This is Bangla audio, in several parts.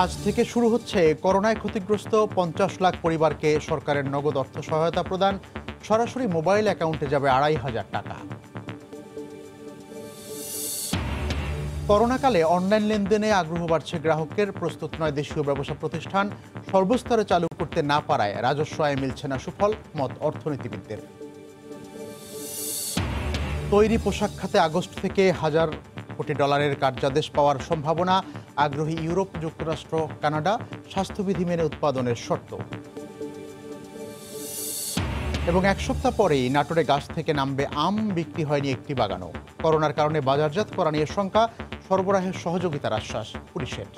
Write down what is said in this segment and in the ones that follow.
আজ থেকে শুরু হচ্ছে করোনায় ক্ষতিগ্রস্ত ৫০ লাখ পরিবারকে সরকারের নগদ অর্থ সহায়তা প্রদান। সরাসরি মোবাইল অ্যাকাউন্টে যাবে ২৫০০ টাকা। করোনাকালে অনলাইন লেনদেনে আগ্রহ বাড়ছে গ্রাহকের। প্রস্তুত নয় দেশীয় ব্যবসা প্রতিষ্ঠান। সর্বস্তরে চালু করতে না পারায় রাজস্ব আয়ে মিলছে না সুফল, মত অর্থনীতিবিদদের। তৈরি পোশাক খাতে আগস্ট থেকে $১,০০০ কোটি কার্যাদেশ পাওয়ার সম্ভাবনা। আগ্রহী ইউরোপ, যুক্তরাষ্ট্র, কানাডা। স্বাস্থ্যবিধি মেনে উৎপাদনের শর্ত। এবং এক সপ্তাহ পরেই নাটোরে গাছ থেকে নামবে আম, বিক্রি হয়নি একটি বাগানও। করোনার কারণে বাজারজাত করা নিয়ে শঙ্কা, সরবরাহের সহযোগিতার আশ্বাস পুলিশের।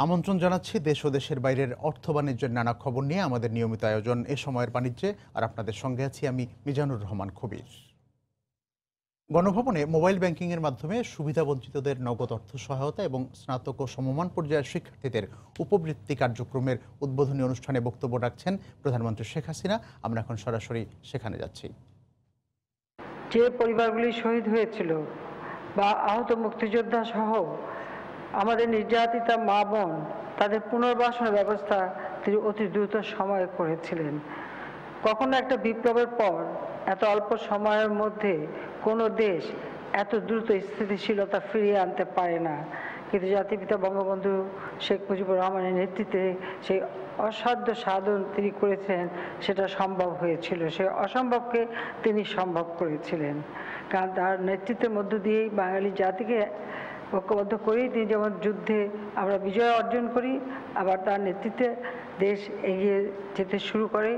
আমন্ত্রণ জানাচ্ছি দেশ ও দেশের বাইরের অর্থ বাণিজ্যের নানা খবর নিয়ে আমাদের নিয়মিত আয়োজন এ সময়ের বাণিজ্যে। আর আপনাদের সঙ্গে আছি আমি মিজানুর রহমান কবির। গণভবনে মোবাইল ব্যাংকিংয়ের মাধ্যমে সুবিধাবঞ্চিতদের নগদ অর্থ সহায়তা এবং স্নাতক ও সমমান পর্যায়ের শিক্ষার্থীদের উপবৃত্তি কার্যক্রমের উদ্বোধনী অনুষ্ঠানে বক্তব্য রাখছেন প্রধানমন্ত্রী শেখ হাসিনা। আমরা এখন সরাসরি সেখানে যাচ্ছি। যে পরিবারগুলি শহীদ হয়েছিল বা আহত মুক্তিযোদ্ধা সহ আমাদের নির্যাতিতা মা বোন, তাদের পুনর্বাসনের ব্যবস্থা তিনি অতি দ্রুত সময়ে করেছিলেন। কখনো একটা বিপ্লবের পর এত অল্প সময়ের মধ্যে কোনো দেশ এত দ্রুত স্থিতিশীলতা ফিরিয়ে আনতে পারে না, কিন্তু জাতিপিতা বঙ্গবন্ধু শেখ মুজিবুর রহমানের নেতৃত্বে সেই অসাধ্য সাধন তিনি করেছেন, সেটা সম্ভব হয়েছিল। সেই অসম্ভবকে তিনি সম্ভব করেছিলেন, কারণ তার নেতৃত্বের মধ্য দিয়েই বাঙালি জাতিকে ঐক্যবদ্ধ করেই তিনি যেমন যুদ্ধে আমরা বিজয় অর্জন করি, আবার তার নেতৃত্বে দেশ এগিয়ে যেতে শুরু করে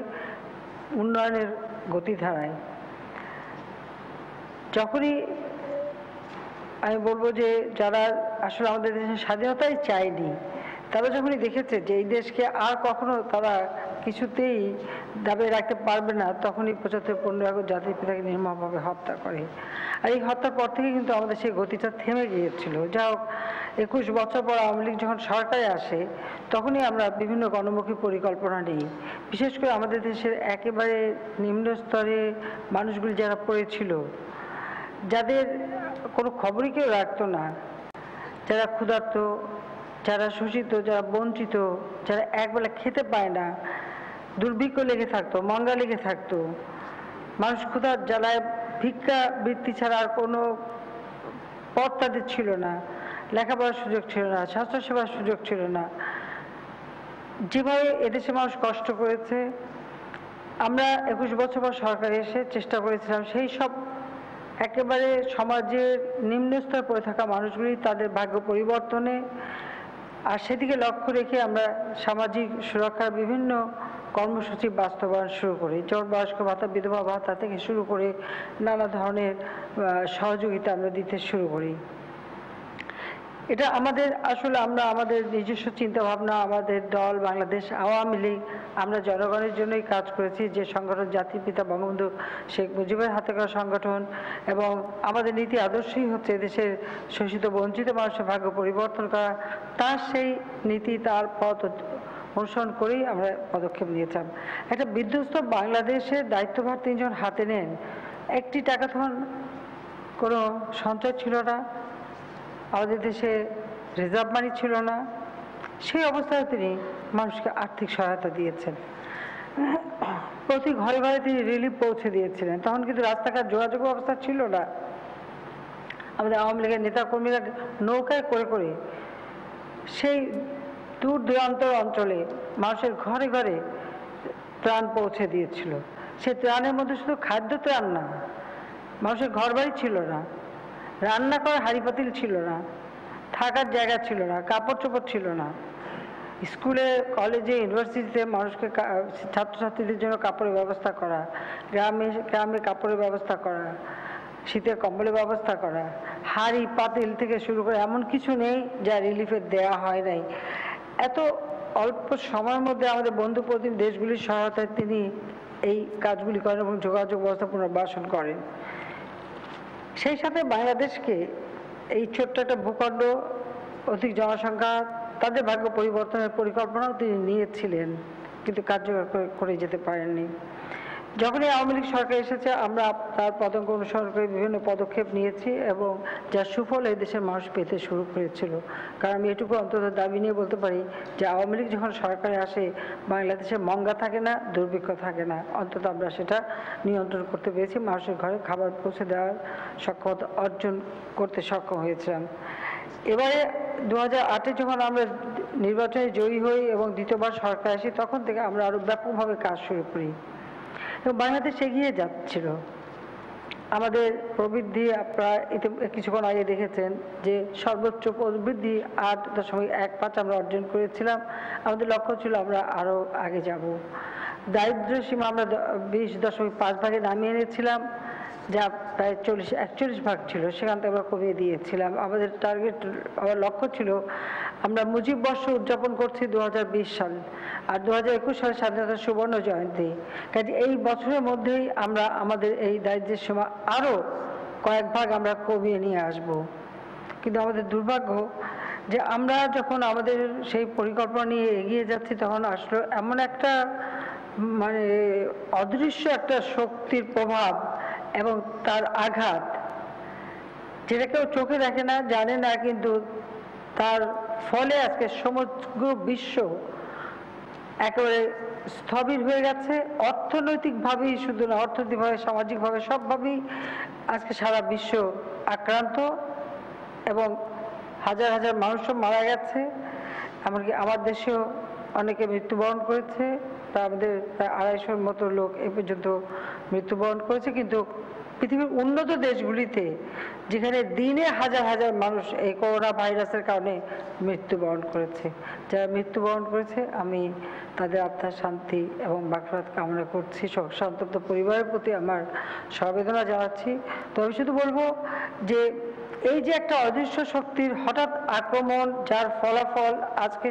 উন্নয়নের গতিধারায়। যখনই আমি বলবো যে যারা আসলে আমাদের দেশের স্বাধীনতাই চায়নি, তারা যখনই দেখেছে যে এই দেশকে আর কখনো তারা কিছুতেই দাবিয়ে রাখতে পারবে না, তখনই ৭৫-১৫ আগস্ট জাতির পিতাকে নির্মমভাবে হত্যা করে। আর এই হত্যার পর থেকে কিন্তু আমাদের সেই গতিটা থেমে গিয়েছিল। যা হোক, ২১ বছর পর আওয়ামী লীগ যখন সরকারে আসে, তখনই আমরা বিভিন্ন গণমুখী পরিকল্পনা নিই। বিশেষ করে আমাদের দেশের একেবারে নিম্ন স্তরে মানুষগুলি যারা পড়েছিল, যাদের কোনো খবরই কেউ রাখতো না, যারা ক্ষুধার্ত, যারা শোষিত, যারা বঞ্চিত, যারা একবেলা খেতে পায় না, দুর্ভিক্ষ লেগে থাকতো, মন্দা লেগে থাকতো, মানুষ ক্ষুধার জ্বালায় ভিক্ষা বৃত্তি ছাড়া আর কোনো পথ তাদের ছিল না, লেখাপড়ার সুযোগ ছিল না, স্বাস্থ্যসেবার সুযোগ ছিল না। যেভাবে এদেশে মানুষ কষ্ট করেছে, আমরা ২১ বছর পর সরকারে এসে চেষ্টা করেছিলাম সেই সব একেবারে সমাজের নিম্নস্তরে পড়ে থাকা মানুষগুলি তাদের ভাগ্য পরিবর্তনে, আর সেদিকে লক্ষ্য রেখে আমরা সামাজিক সুরক্ষার বিভিন্ন কর্মসূচি বাস্তবায়ন শুরু করি। যেমন বয়স্ক ভাতা, বিধবা ভাতা থেকে শুরু করে নানা ধরনের সহযোগিতা আমরা দিতে শুরু করি। এটা আমাদের আসলে আমরা আমাদের নিজস্ব চিন্তাভাবনা, আমাদের দল বাংলাদেশ আওয়ামী লীগ, আমরা জনগণের জন্যই কাজ করেছি। যে সংগঠন জাতির পিতা বঙ্গবন্ধু শেখ মুজিবের হাতে করা সংগঠন, এবং আমাদের নীতি আদর্শই হচ্ছে দেশের শোষিত বঞ্চিত মানুষের ভাগ্য পরিবর্তন করা। তার সেই নীতি, তার পথ অনুসরণ করেই আমরা পদক্ষেপ নিয়েছিলাম। একটা বিধ্বস্ত বাংলাদেশের দায়িত্বভার তিনি যখন হাতে নেন, একটি টাকা তখন কোনো সঞ্চয় ছিল না, আমাদের দেশে রিজার্ভ মানি ছিল না। সেই অবস্থায় তিনি মানুষকে আর্থিক সহায়তা দিয়েছেন, প্রতি ঘরে ঘরে তিনি রিলিফ পৌঁছে দিয়েছিলেন। তখন কিন্তু রাস্তাঘাট যোগাযোগ ব্যবস্থা ছিল না। আমাদের আওয়ামী লীগের নেতাকর্মীরা নৌকায় করে করে সেই দূর দূরান্তর অঞ্চলে মানুষের ঘরে ঘরে ত্রাণ পৌঁছে দিয়েছিল। সেই ত্রাণের মধ্যে শুধু খাদ্য ত্রাণ না, মানুষের ঘর বাড়ি ছিল না, রান্না করার হাঁড়ি পাতিল ছিল না, থাকার জায়গা ছিল না, কাপড় চোপড় ছিল না। স্কুলে, কলেজে, ইউনিভার্সিটিতে মানুষকে, ছাত্রছাত্রীদের জন্য কাপড়ের ব্যবস্থা করা, গ্রামে গ্রামে কাপড়ের ব্যবস্থা করা, শীতের কম্বলের ব্যবস্থা করা, হাঁড়ি পাতিল থেকে শুরু করে এমন কিছু নেই যা রিলিফের দেয়া হয় নাই। এত অল্প সময়ের মধ্যে আমাদের বন্ধু প্রতিম দেশগুলির সহায়তায় তিনি এই কাজগুলি করেন এবং যোগাযোগ ব্যবস্থা পুনর্বাসন করেন। সেই সাথে বাংলাদেশকে এই ছোট্ট একটা ভূখণ্ড, অধিক জনসংখ্যা, তাদের ভাগ্য পরিবর্তনের পরিকল্পনাও তিনি নিয়েছিলেন, কিন্তু কার্যকর করে যেতে পারেননি। যখনই আওয়ামী লীগ সরকার এসেছে আমরা তার পদাঙ্ক অনুসরণ করে বিভিন্ন পদক্ষেপ নিয়েছি এবং যার সুফল এই দেশের মানুষ পেতে শুরু করেছিল। কারণ আমি এটুকু অন্তত দাবি নিয়ে বলতে পারি যে আওয়ামী লীগ যখন সরকারে আসে বাংলাদেশে মঙ্গা থাকে না, দুর্ভিক্ষ থাকে না, অন্তত আমরা সেটা নিয়ন্ত্রণ করতে পেরেছি, মানুষের ঘরে খাবার পৌঁছে দেওয়ার সক্ষমতা অর্জন করতে সক্ষম হয়েছিলাম। এবারে 2008-এ যখন আমরা নির্বাচনে জয়ী হই এবং দ্বিতীয়বার সরকার আসি, তখন থেকে আমরা আরও ব্যাপকভাবে কাজ শুরু করি এবং বাংলাদেশ এগিয়ে যাচ্ছিল। আমাদের প্রবৃদ্ধি আপনারা কিছুক্ষণ আগে দেখেছেন যে সর্বোচ্চ প্রবৃদ্ধি 8.15 আমরা অর্জন করেছিলাম। আমাদের লক্ষ্য ছিল আমরা আরও আগে যাব। দারিদ্র্য সীমা আমরা 20.5 ভাগে নামিয়ে এনেছিলাম, যা প্রায় 41 ভাগ ছিল, সেখান থেকে আমরা কমিয়ে দিয়েছিলাম। আমাদের টার্গেট, আমার লক্ষ্য ছিল আমরা মুজিব বর্ষ উদযাপন করছি 2020 সাল, আর 2021 সালে স্বাধীনতার সুবর্ণ জয়ন্তী। কাজে এই বছরের মধ্যেই আমরা আমাদের এই দারিদ্র্যের সীমা আরও কয়েক ভাগ আমরা কমিয়ে নিয়ে আসব। কিন্তু আমাদের দুর্ভাগ্য যে আমরা যখন আমাদের সেই পরিকল্পনা নিয়ে এগিয়ে যাচ্ছি, তখন আসলে এমন একটা মানে অদৃশ্য একটা শক্তির প্রভাব এবং তার আঘাত, যেটা কেউ চোখে দেখে না, জানে না, কিন্তু তার ফলে আজকে সমগ্র বিশ্ব একেবারে স্থবির হয়ে গেছে। অর্থনৈতিকভাবেই শুধু না, অর্থনৈতিকভাবে, সামাজিকভাবে, সবভাবেই আজকে সারা বিশ্ব আক্রান্ত এবং হাজার হাজার মানুষও মারা গেছে। এমনকি আমার দেশেও অনেকে মৃত্যুবরণ করেছে, তা আমাদের প্রায় 250-র মতো লোক এ পর্যন্ত মৃত্যুবরণ করেছে। কিন্তু পৃথিবীর উন্নত দেশগুলিতে, যেখানে দিনে হাজার হাজার মানুষ এই করোনা ভাইরাসের কারণে মৃত্যুবরণ করেছে, যারা মৃত্যুবরণ করেছে আমি তাদের আত্মার শান্তি এবং মাগফিরাত কামনা করছি। সন্তপ্ত পরিবারের প্রতি আমার সমবেদনা জানাচ্ছি। তো আমি শুধু বলবো যে এই যে একটা অদৃশ্য শক্তির হঠাৎ আক্রমণ, যার ফলাফল আজকে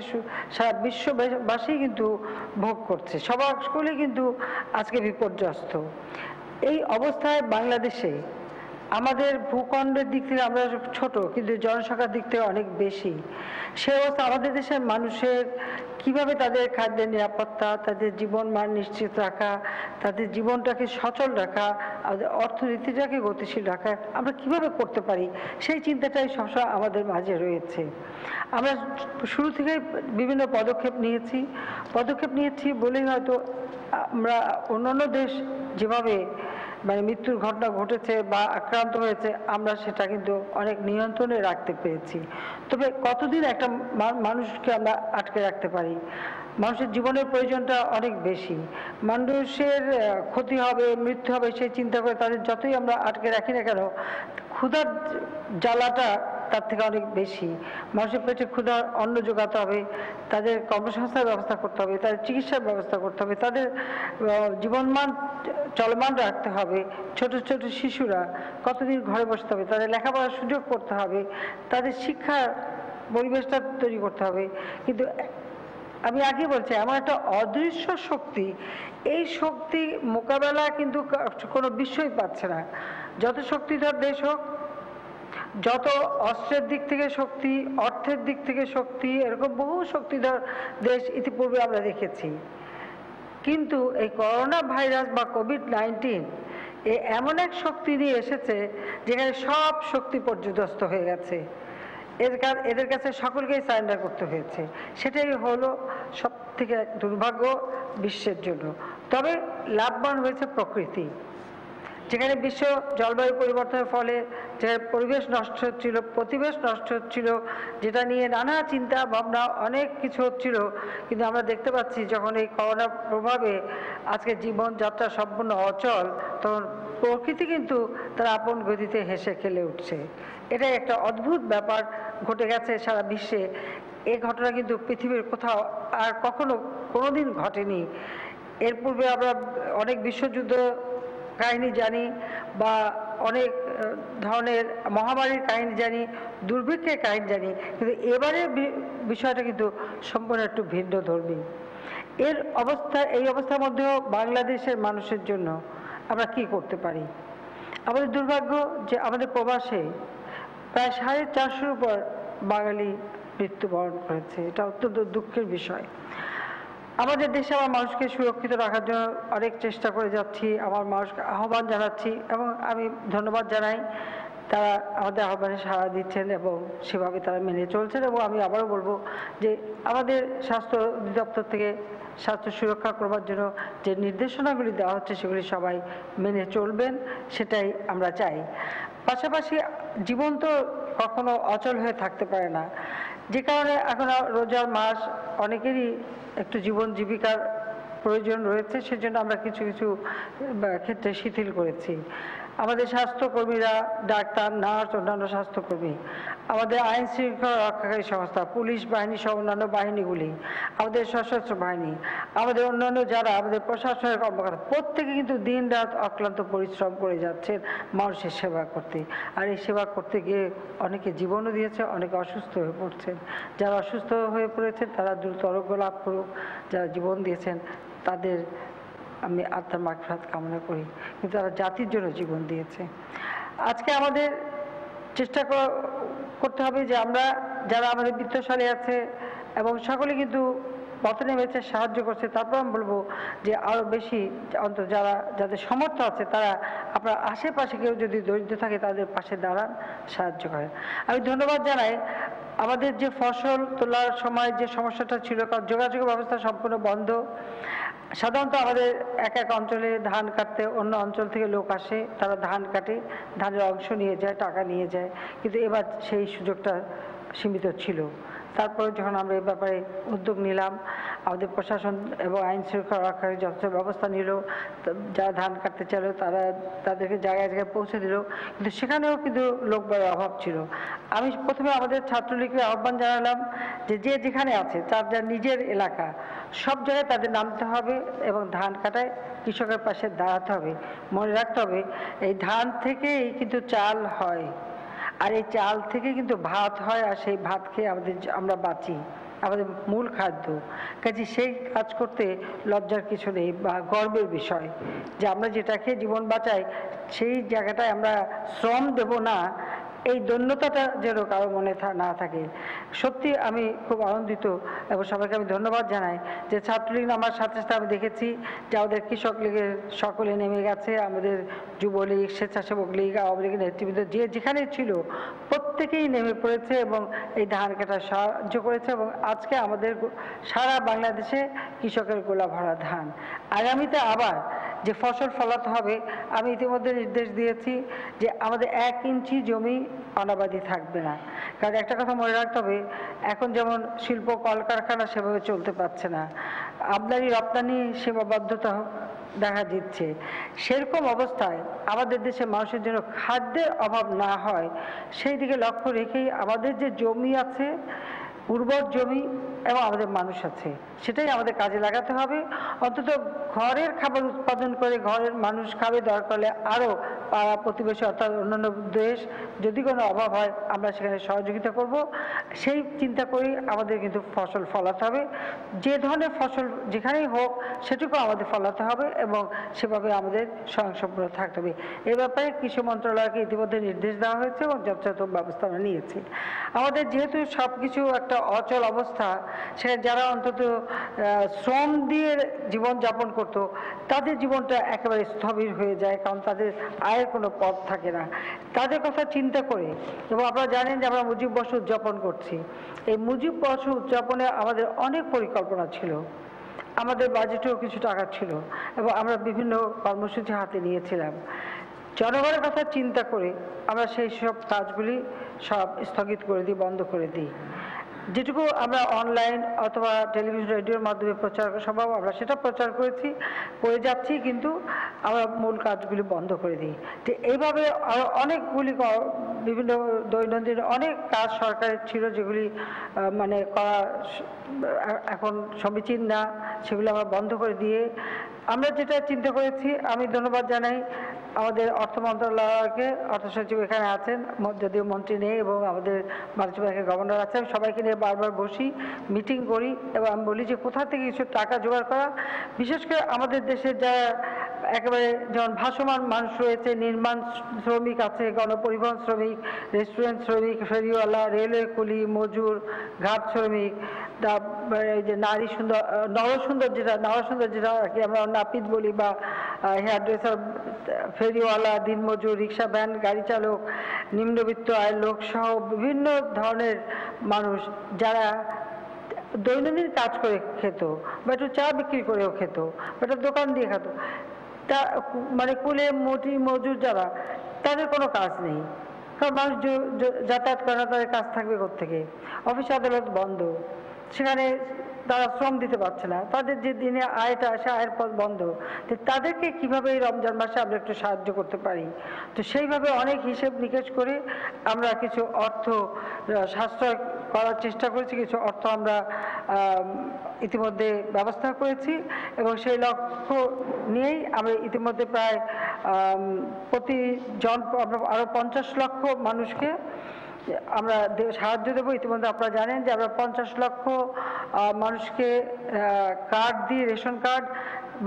সারা বিশ্ববাসী কিন্তু ভোগ করছে, সকলেই কিন্তু আজকে বিপর্যস্ত। এই অবস্থায় বাংলাদেশে আমাদের ভূখণ্ডের দিক থেকে আমরা ছোট, কিন্তু জনসংখ্যার দিক থেকে অনেক বেশি। সে অবস্থা আমাদের দেশের মানুষের কিভাবে তাদের খাদ্যের নিরাপত্তা, তাদের জীবন মান নিশ্চিত রাখা, তাদের জীবনটাকে সচল রাখা, আমাদের অর্থনীতিটাকে গতিশীল রাখা আমরা কিভাবে করতে পারি, সেই চিন্তাটাই সবসময় আমাদের মাঝে রয়েছে। আমরা শুরু থেকে বিভিন্ন পদক্ষেপ নিয়েছি বলেই হয়তো আমরা অন্যান্য দেশ যেভাবে মানে মৃত্যুর ঘটনা ঘটেছে বা আক্রান্ত হয়েছে, আমরা সেটা কিন্তু অনেক নিয়ন্ত্রণে রাখতে পেরেছি। তবে কতদিন একটা মানুষকে আমরা আটকে রাখতে পারি? মানুষের জীবনের প্রয়োজনটা অনেক বেশি, মানুষের ক্ষতি হবে, মৃত্যু হবে সেই চিন্তা করে তাদের যতই আমরা আটকে রাখি না কেন, ক্ষুধার জ্বালাটা তার থেকে অনেক বেশি। মানুষের পেটে ক্ষুধার অন্ন যোগাতে হবে, তাদের কর্মসংস্থানের ব্যবস্থা করতে হবে, তাদের চিকিৎসার ব্যবস্থা করতে হবে, তাদের জীবনমান চলমান রাখতে হবে। ছোট ছোট শিশুরা কতদিন ঘরে বসতে হবে, তাদের লেখাপড়ার সুযোগ করতে হবে, তাদের শিক্ষার পরিবেশটা তৈরি করতে হবে। কিন্তু আমি আগে বলছি, এমন একটা অদৃশ্য শক্তি, এই শক্তি মোকাবেলা কিন্তু কোনো বিশ্বই পাচ্ছে না। যত শক্তিধর দেশ হোক, যত অস্ত্রের দিক থেকে শক্তি, অর্থের দিক থেকে শক্তি, এরকম বহু শক্তিধর দেশ ইতিপূর্বে আমরা দেখেছি। কিন্তু এই করোনা ভাইরাস বা কোভিড-19 এমন এক শক্তি নিয়ে এসেছে যেখানে সব শক্তি পর্যদস্ত হয়ে গেছে। এদের কাছে সকলকেই সারেন্ডার করতে হয়েছে। সেটাই হলো সব থেকে দুর্ভাগ্য বিশ্বের জন্য। তবে লাভবান হয়েছে প্রকৃতি। যেখানে বিশ্ব জলবায়ু পরিবর্তনের ফলে যে পরিবেশ নষ্ট হচ্ছিল, প্রতিবেশ নষ্ট হচ্ছিল, যেটা নিয়ে নানা চিন্তা ভাবনা অনেক কিছু হচ্ছিল, কিন্তু আমরা দেখতে পাচ্ছি যখন এই করোনা প্রভাবে আজকে জীবনযাত্রা সম্পূর্ণ অচল, তখন প্রকৃতি কিন্তু তার আপন গতিতে হেসে খেলে উঠছে। এটাই একটা অদ্ভুত ব্যাপার ঘটে গেছে সারা বিশ্বে। এই ঘটনা কিন্তু পৃথিবীর কোথাও আর কখনো কোনোদিন ঘটেনি। এর পূর্বে আমরা অনেক বিশ্বযুদ্ধ কাহিনী জানি বা অনেক ধরনের মহামারীর কাহিনী জানি, দুর্ভিক্ষের কাহিনী জানি, কিন্তু এবারের বিষয়টা কিন্তু সম্পূর্ণ একটু ভিন্ন ধর্মী। এই অবস্থার মধ্যেও বাংলাদেশের মানুষের জন্য আমরা কি করতে পারি? আমাদের দুর্ভাগ্য যে আমাদের প্রবাসে প্রায় 450-র উপর বাঙালি মৃত্যুবরণ করেছে। এটা অত্যন্ত দুঃখের বিষয়। আমাদের দেশে আমার মানুষকে সুরক্ষিত রাখার জন্য অনেক চেষ্টা করে যাচ্ছি, আমার মানুষকে আহ্বান জানাচ্ছি এবং আমি ধন্যবাদ জানাই তারা আমাদের আহ্বানে সাড়া দিচ্ছেন এবং সেভাবে তারা মেনে চলছেন। এবং আমি আবারও বলবো যে আমাদের স্বাস্থ্য অধিদপ্তর থেকে স্বাস্থ্য সুরক্ষা করবার জন্য যে নির্দেশনাগুলি দেওয়া হচ্ছে সেগুলি সবাই মেনে চলবেন, সেটাই আমরা চাই। পাশাপাশি জীবন তো কখনো অচল হয়ে থাকতে পারে না, যে কারণে এখন রোজার মাস অনেকেরই একটু জীবন জীবিকার প্রয়োজন রয়েছে, সেজন্য আমরা কিছু কিছু ক্ষেত্রে শিথিল করেছি। আমাদের স্বাস্থ্যকর্মীরা, ডাক্তার, নার্স, অন্যান্য স্বাস্থ্যকর্মী, আমাদের আইন শৃঙ্খলা রক্ষাকারী সংস্থা, পুলিশ বাহিনী সহ অন্যান্য বাহিনীগুলি, আমাদের সশস্ত্র বাহিনী, আমাদের অন্যান্য যারা আমাদের প্রশাসনের কর্মকর্তা, প্রত্যেকে কিন্তু দিন রাত অক্লান্ত পরিশ্রম করে যাচ্ছেন মানুষের সেবা করতে। আর এই সেবা করতে গিয়ে অনেকে জীবনও দিয়েছে, অনেকে অসুস্থ হয়ে পড়ছেন। যারা অসুস্থ হয়ে পড়েছেন তারা দ্রুত আরোগ্য লাভ করুক, যারা জীবন দিয়েছেন তাদের আমি আত্মার মাগফিরাত কামনা করি, কিন্তু তারা জাতির জন্য জীবন দিয়েছে। আজকে আমাদের চেষ্টা করতে হবে যে আমরা যারা আমাদের বিত্তশালী আছে এবং সকলে কিন্তু পথে নেমেছে, সাহায্য করছে, তারপর আমি বলবো যে আরও বেশি অন্তত যাদের সামর্থ্য আছে তারা আপনার আশেপাশে কেউ যদি দরিদ্র থাকে তাদের পাশে দাঁড়ান, সাহায্য করেন। আমি ধন্যবাদ জানাই আমাদের যে ফসল তোলার সময় যে সমস্যাটা ছিল, কারণ যোগাযোগ ব্যবস্থা সম্পূর্ণ বন্ধ। সাধারণত আমাদের এক এক অঞ্চলে ধান কাটতে অন্য অঞ্চল থেকে লোক আসে, তারা ধান কাটে, ধানের অংশ নিয়ে যায়, টাকা নিয়ে যায়, কিন্তু এবার সেই সুযোগটা সীমিত ছিল। তারপরে যখন আমরা এই ব্যাপারে উদ্যোগ নিলাম, আমাদের প্রশাসন এবং আইন শৃঙ্খলা রক্ষার যথেষ্ট ব্যবস্থা নিল, যারা ধান কাটতে চাইল তাদেরকে জায়গায় জায়গায় পৌঁছে দিল, কিন্তু সেখানেও কিন্তু লোকবলের অভাব ছিল। আমি প্রথমে আমাদের ছাত্রলীগের আহ্বান জানালাম যে যে যেখানে আছে তার যার নিজের এলাকা সব জায়গায় তাদের নামতে হবে এবং ধান কাটায় কৃষকের পাশে দাঁড়াতে হবে। মনে রাখতে হবে এই ধান থেকেই কিন্তু চাল হয়, আর এই চাল থেকে কিন্তু ভাত হয়, আর সেই ভাত খেয়ে আমরা বাঁচি, আমাদের মূল খাদ্য। কাজে সেই কাজ করতে লজ্জার কিছু নেই বা গর্বের বিষয় যে আমরা যেটা খেয়ে জীবন বাঁচাই সেই জায়গাটায় আমরা শ্রম দেব না, এই দৈন্যতাটা যেন কারো মনে না থাকে। সত্যি আমি খুব আনন্দিত এবং সবাইকে আমি ধন্যবাদ জানাই যে ছাত্রলীগ আমার সাথে সাথে আমি দেখেছি যে আমাদের কৃষক লীগের সকলে নেমে গেছে, আমাদের যুবলীগ, স্বেচ্ছাসেবক লীগ, আওয়ামী লীগের নেতৃবৃন্দ যে যেখানে ছিল প্রত্যেকেই নেমে পড়েছে এবং এই ধান কাটা সাহায্য করেছে। এবং আজকে আমাদের সারা বাংলাদেশে কৃষকের গোলা ভরা ধান। আগামীতে আবার যে ফসল ফলাতে হবে, আমি ইতিমধ্যে নির্দেশ দিয়েছি যে আমাদের 1 ইঞ্চি জমি অনাবাদি থাকবে না। কারণ একটা কথা মনে রাখতে হবে, এখন যেমন শিল্প কলকারখানা সেভাবে চলতে পারছে না, আমদানি রপ্তানি সীমাবদ্ধতা দেখা দিচ্ছে, সেরকম অবস্থায় আমাদের দেশে মানুষের জন্য খাদ্যের অভাব না হয় সেই দিকে লক্ষ্য রেখেই আমাদের যে জমি আছে, উর্বর জমি এবং আমাদের মানুষ আছে, সেটাই আমাদের কাজে লাগাতে হবে। অন্তত ঘরের খাবার উৎপাদন করে ঘরের মানুষ খাবে, দরকার হলে আরও পাড়া প্রতিবেশী অর্থাৎ অন্যান্য দেশ যদি কোনো অভাব হয় আমরা সেখানে সহযোগিতা করব, সেই চিন্তা করেই আমাদের কিন্তু ফসল ফলাতে হবে। যে ধরনের ফসল যেখানেই হোক সেটুকু আমাদের ফলাতে হবে এবং সেভাবে আমাদের স্বয়ংসম্পূর্ণ থাকতে হবে। এ ব্যাপারে কৃষি মন্ত্রণালয়কে ইতিমধ্যে নির্দেশ দেওয়া হয়েছে এবং যথাযথ ব্যবস্থা আমরা নিয়েছি। আমাদের যেহেতু সব কিছু একটা অচল অবস্থা, সেখানে যারা অন্তত শ্রম দিয়ে জীবনযাপন করত তাদের জীবনটা একেবারে স্থবির হয়ে যায়, কারণ তাদের আয়ের কোনো পথ থাকে না। তাদের কথা চিন্তা করে, এবং আপনারা জানেন যে আমরা মুজিব বর্ষ উদযাপন করছি, এই মুজিব বর্ষ উদযাপনে আমাদের অনেক পরিকল্পনা ছিল, আমাদের বাজেটেও কিছু টাকা ছিল এবং আমরা বিভিন্ন কর্মসূচি হাতে নিয়েছিলাম। জনগণের কথা চিন্তা করে আমরা সেই সব কাজগুলি সব স্থগিত করে দিই, বন্ধ করে দিই। যেটুকু আমরা অনলাইন অথবা টেলিভিশন রেডিওর মাধ্যমে প্রচার সম্ভব আমরা সেটা প্রচার করে যাচ্ছি, কিন্তু আমরা মূল কাজগুলি বন্ধ করে দিই। তো এইভাবে আরও অনেকগুলি বিভিন্ন দৈনন্দিন অনেক কাজ সরকারের ছিল যেগুলি মানে করা এখন সমীচীন না, সেগুলো আমরা বন্ধ করে দিয়ে আমরা যেটা চিন্তা করেছি, আমি ধন্যবাদ জানাই আমাদের অর্থ মন্ত্রণালয়কে, অর্থ সচিব এখানে আছেন, যদিও মন্ত্রী নেই, এবং আমাদের বাণিজ্য ব্যাংকের গভর্নর আছেন, সবাইকে নিয়ে বারবার বসি, মিটিং করি এবং আমি বলি যে কোথা থেকে কিছু টাকা জোগাড় করা, বিশেষ করে আমাদের দেশের যারা একেবারে যেমন ভাসমান মানুষ রয়েছে, নির্মাণ শ্রমিক আছে, গণপরিবহন শ্রমিক, রেস্টুরেন্ট শ্রমিক, ফেরিওয়ালা, রেলওয়ে কুলি, মজুর, ঘাট শ্রমিক, তারপরে এই যে নারী সুন্দর, নরসুন্দর যেটা আর কি আমরা নাপিত বলি, বা হেয়ার ড্রেসার, ফেরিওয়ালা, দিনমজুর, রিক্সা ভ্যান গাড়ি চালক, নিম্নবিত্ত আয়ের লোক সহ বিভিন্ন ধরনের মানুষ যারা দৈনন্দিন কাজ করে খেত, বা একটু চা বিক্রি করেও খেত, বা একটা দোকান দিয়ে খেত, তা মানে কুলে মোটি মজুর যারা, তাদের কোনো কাজ নেই। কারণ মানুষ যাতায়াত করে না, তাদের কাজ থাকবে কোত্থেকে? অফিস আদালত বন্ধ, সেখানে তারা শ্রম দিতে পারছে না, তাদের যে দিনে আয়টা আসে আয়ের পথ বন্ধ। তো তাদেরকে কিভাবে এই রমজান মাসে আমরা একটু সাহায্য করতে পারি? তো সেইভাবে অনেক হিসেব নিকেশ করে আমরা কিছু অর্থ সাশ্রয় করার চেষ্টা করেছি, কিছু অর্থ আমরা ইতিমধ্যে ব্যবস্থা করেছি, এবং সেই লক্ষ্য নিয়েই আমরা ইতিমধ্যে প্রায় প্রতিজন আরও 50 লক্ষ মানুষকে আমরা সাহায্য দেবো। ইতিমধ্যে আপনারা জানেন যে আমরা 50 লক্ষ মানুষকে কার্ড দিয়ে, রেশন কার্ড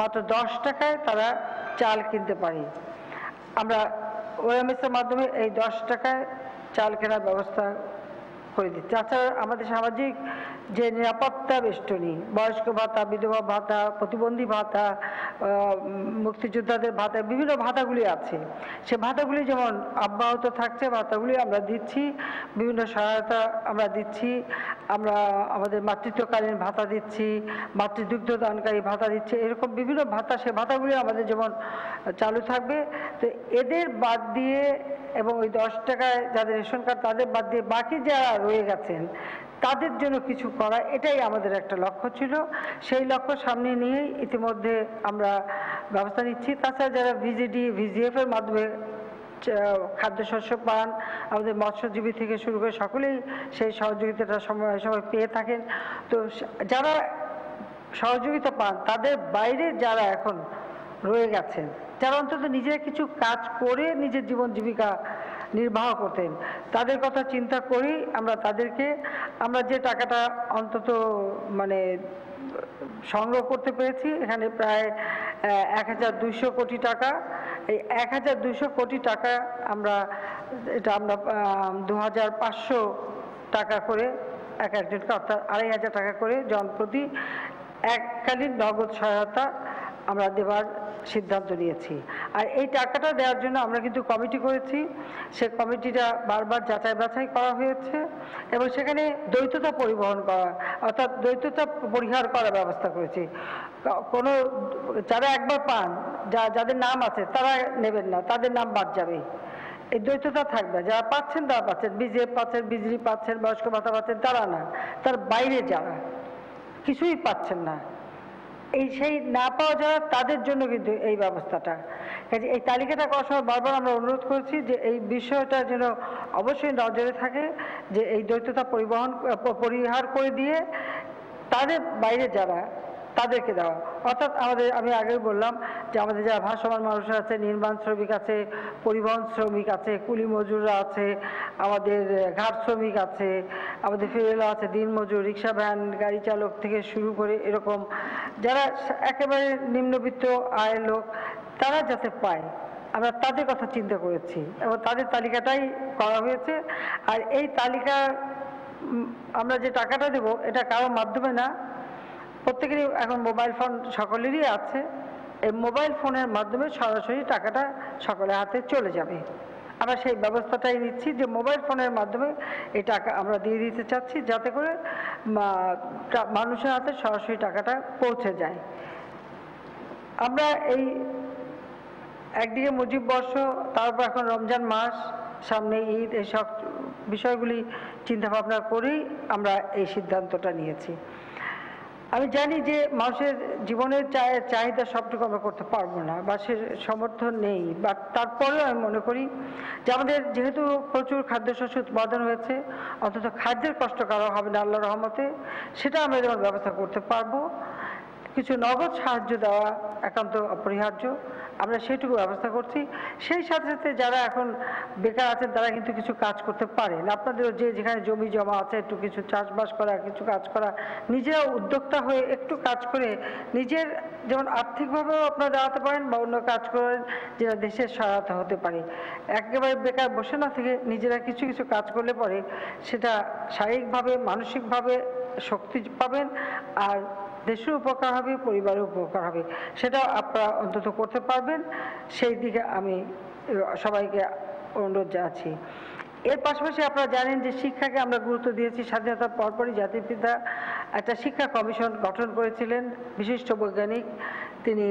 মাত্র 10 টাকায় তারা চাল কিনতে পারে। আমরা ওএমএস এর মাধ্যমে এই 10 টাকায় চাল কেনার ব্যবস্থা করে দিচ্ছি। তাছাড়া আমাদের সামাজিক যে নিরাপত্তা বেষ্টনী, বয়স্ক ভাতা, বিধবা ভাতা, প্রতিবন্ধী ভাতা, মুক্তিযোদ্ধাদের ভাতা, বিভিন্ন ভাতাগুলি আছে, সে ভাতাগুলি যেমন অব্যাহত থাকছে, ভাতাগুলি আমরা দিচ্ছি, বিভিন্ন সহায়তা আমরা দিচ্ছি। আমরা আমাদের মাতৃত্বকালীন ভাতা দিচ্ছি, মাতৃদুগ্ধদানকারী ভাতা দিচ্ছি, এরকম বিভিন্ন ভাতা, সে ভাতাগুলি আমাদের যেমন চালু থাকবে। তো এদের বাদ দিয়ে এবং ওই 10 টাকায় যাদের রেশন কার্ড তাদের বাদ দিয়ে বাকি যারা রয়ে গেছেন তাদের জন্য কিছু করা, এটাই আমাদের একটা লক্ষ্য ছিল। সেই লক্ষ্য সামনে নিয়েই ইতিমধ্যে আমরা ব্যবস্থা নিচ্ছি। তাছাড়া যারা ভিজিডি, ভিজিএফ এর মাধ্যমে খাদ্যশস্য পান, আমাদের মৎস্যজীবী থেকে শুরু করে সকলেই সেই সহযোগিতাটা সময় পেয়ে থাকেন। তো যারা সহযোগিতা পান তাদের বাইরে যারা এখন রয়ে গেছেন, যারা অন্তত নিজেরা কিছু কাজ করে নিজের জীবন জীবিকা নির্বাহ করতেন, তাদের কথা চিন্তা করেই আমরা তাদেরকে, আমরা যে টাকাটা অন্তত মানে সংগ্রহ করতে পেরেছি, এখানে প্রায় 1200 কোটি টাকা, এই 1200 কোটি টাকা আমরা 2500 টাকা করে একজনকে, অর্থাৎ 2500 টাকা করে জনপ্রতি এককালীন নগদ সহায়তা আমরা দেওয়ার সিদ্ধান্ত নিয়েছি। আর এই টাকাটা দেওয়ার জন্য আমরা কিন্তু কমিটি করেছি, সে কমিটিটা বারবার যাচাই বাছাই করা হয়েছে, এবং সেখানে দ্বৈততা পরিবহন করা, অর্থাৎ দ্বৈততা পরিহার করার ব্যবস্থা করেছি। কোনো যারা একবার পান, যাদের নাম আছে তারা নেবেন না, তাদের নাম বাদ যাবে, এই দ্বৈততা থাকবে। যারা পাচ্ছেন তারা পাচ্ছেন, বিজেপি পাচ্ছেন, বিজেপি পাচ্ছেন, বয়স্ক ভাতা পাচ্ছেন, তারা না, তার বাইরে যারা কিছুই পাচ্ছেন না, এই সেই না পাওয়া যারা, তাদের জন্য কিন্তু এই ব্যবস্থাটা। কাজে এই তালিকাটা করার সময় বারবার আমরা অনুরোধ করেছি যে এই বিষয়টা যেন অবশ্যই নজরে থাকে, যে এই দ্বৈততা পরিহার করে দিয়ে তাদের বাইরে যারা, তাদেরকে দেওয়া। অর্থাৎ আমি আগেই বললাম যে আমাদের যারা ভাসমান মানুষ আছে, নির্মাণ শ্রমিক আছে, পরিবহন শ্রমিক আছে, কুলি মজুররা আছে, আমাদের ঘাট শ্রমিক আছে, আমাদের ফেরিওয়ালা আছে, দিনমজুর, রিক্সা ভ্যান গাড়ি চালক থেকে শুরু করে এরকম যারা একেবারে নিম্নবিত্ত আয়ের লোক, তারা যাতে পায়, আমরা তাদের কথা চিন্তা করেছি এবং তাদের তালিকাটাই করা হয়েছে। আর এই তালিকা আমরা যে টাকাটা দেব, এটা কারোর মাধ্যমে না, প্রত্যেকেরই এখন মোবাইল ফোন সকলেরই আছে, এই মোবাইল ফোনের মাধ্যমে সরাসরি টাকাটা সকলের হাতে চলে যাবে। আমরা সেই ব্যবস্থাটাই নিচ্ছি যে মোবাইল ফোনের মাধ্যমে এই টাকা আমরা দিয়ে দিতে চাচ্ছি, যাতে করে মানুষের হাতে সরাসরি টাকাটা পৌঁছে যায়। আমরা এই একদিকে মুজিব বর্ষ, তারপর এখন রমজান মাস, সামনে ঈদ, এইসব বিষয়গুলি চিন্তা ভাবনা করেই আমরা এই সিদ্ধান্তটা নিয়েছি। আমি জানি যে মানুষের জীবনের চাহিদা সবটুকু আমরা করতে পারবো না, বা সে সমর্থন নেই, বা তারপরেও আমি মনে করি যে আমাদের যেহেতু প্রচুর খাদ্যশস্য উৎপাদন হয়েছে, অন্তত খাদ্যের কষ্ট কারো হবে না আল্লাহর রহমতে, সেটা আমরা যেমন ব্যবস্থা করতে পারবো, কিছু নগদ সাহায্য দেওয়া একান্ত অপরিহার্য, আমরা সেটুকু ব্যবস্থা করছি। সেই সাথে সাথে যারা এখন বেকার আছেন তারা কিন্তু কিছু কাজ করতে পারেন, আপনাদেরও যেখানে জমি জমা আছে একটু কিছু চাষবাস করা, কিছু কাজ করা, নিজেরা উদ্যোক্তা হয়ে একটু কাজ করে নিজের যেমন আর্থিকভাবেও আপনারা দাঁড়াতে পারেন বা অন্য কাজ করেন যেটা দেশের সহায়তা হতে পারে। একেবারে বেকার বসে না থেকে নিজেরা কিছু কিছু কাজ করলে পরে সেটা শারীরিকভাবে মানসিকভাবে শক্তি পাবেন, আর দেশের উপকার হবে, পরিবারের উপকার হবে, সেটাও আপনারা অন্তত করতে পারবেন। সেই দিকে আমি সবাইকে অনুরোধ জানাচ্ছি। এর পাশাপাশি আপনারা জানেন যে শিক্ষাকে আমরা গুরুত্ব দিয়েছি। স্বাধীনতার পরপরই জাতির পিতা একটা শিক্ষা কমিশন গঠন করেছিলেন বিশিষ্ট বৈজ্ঞানিক, তিনি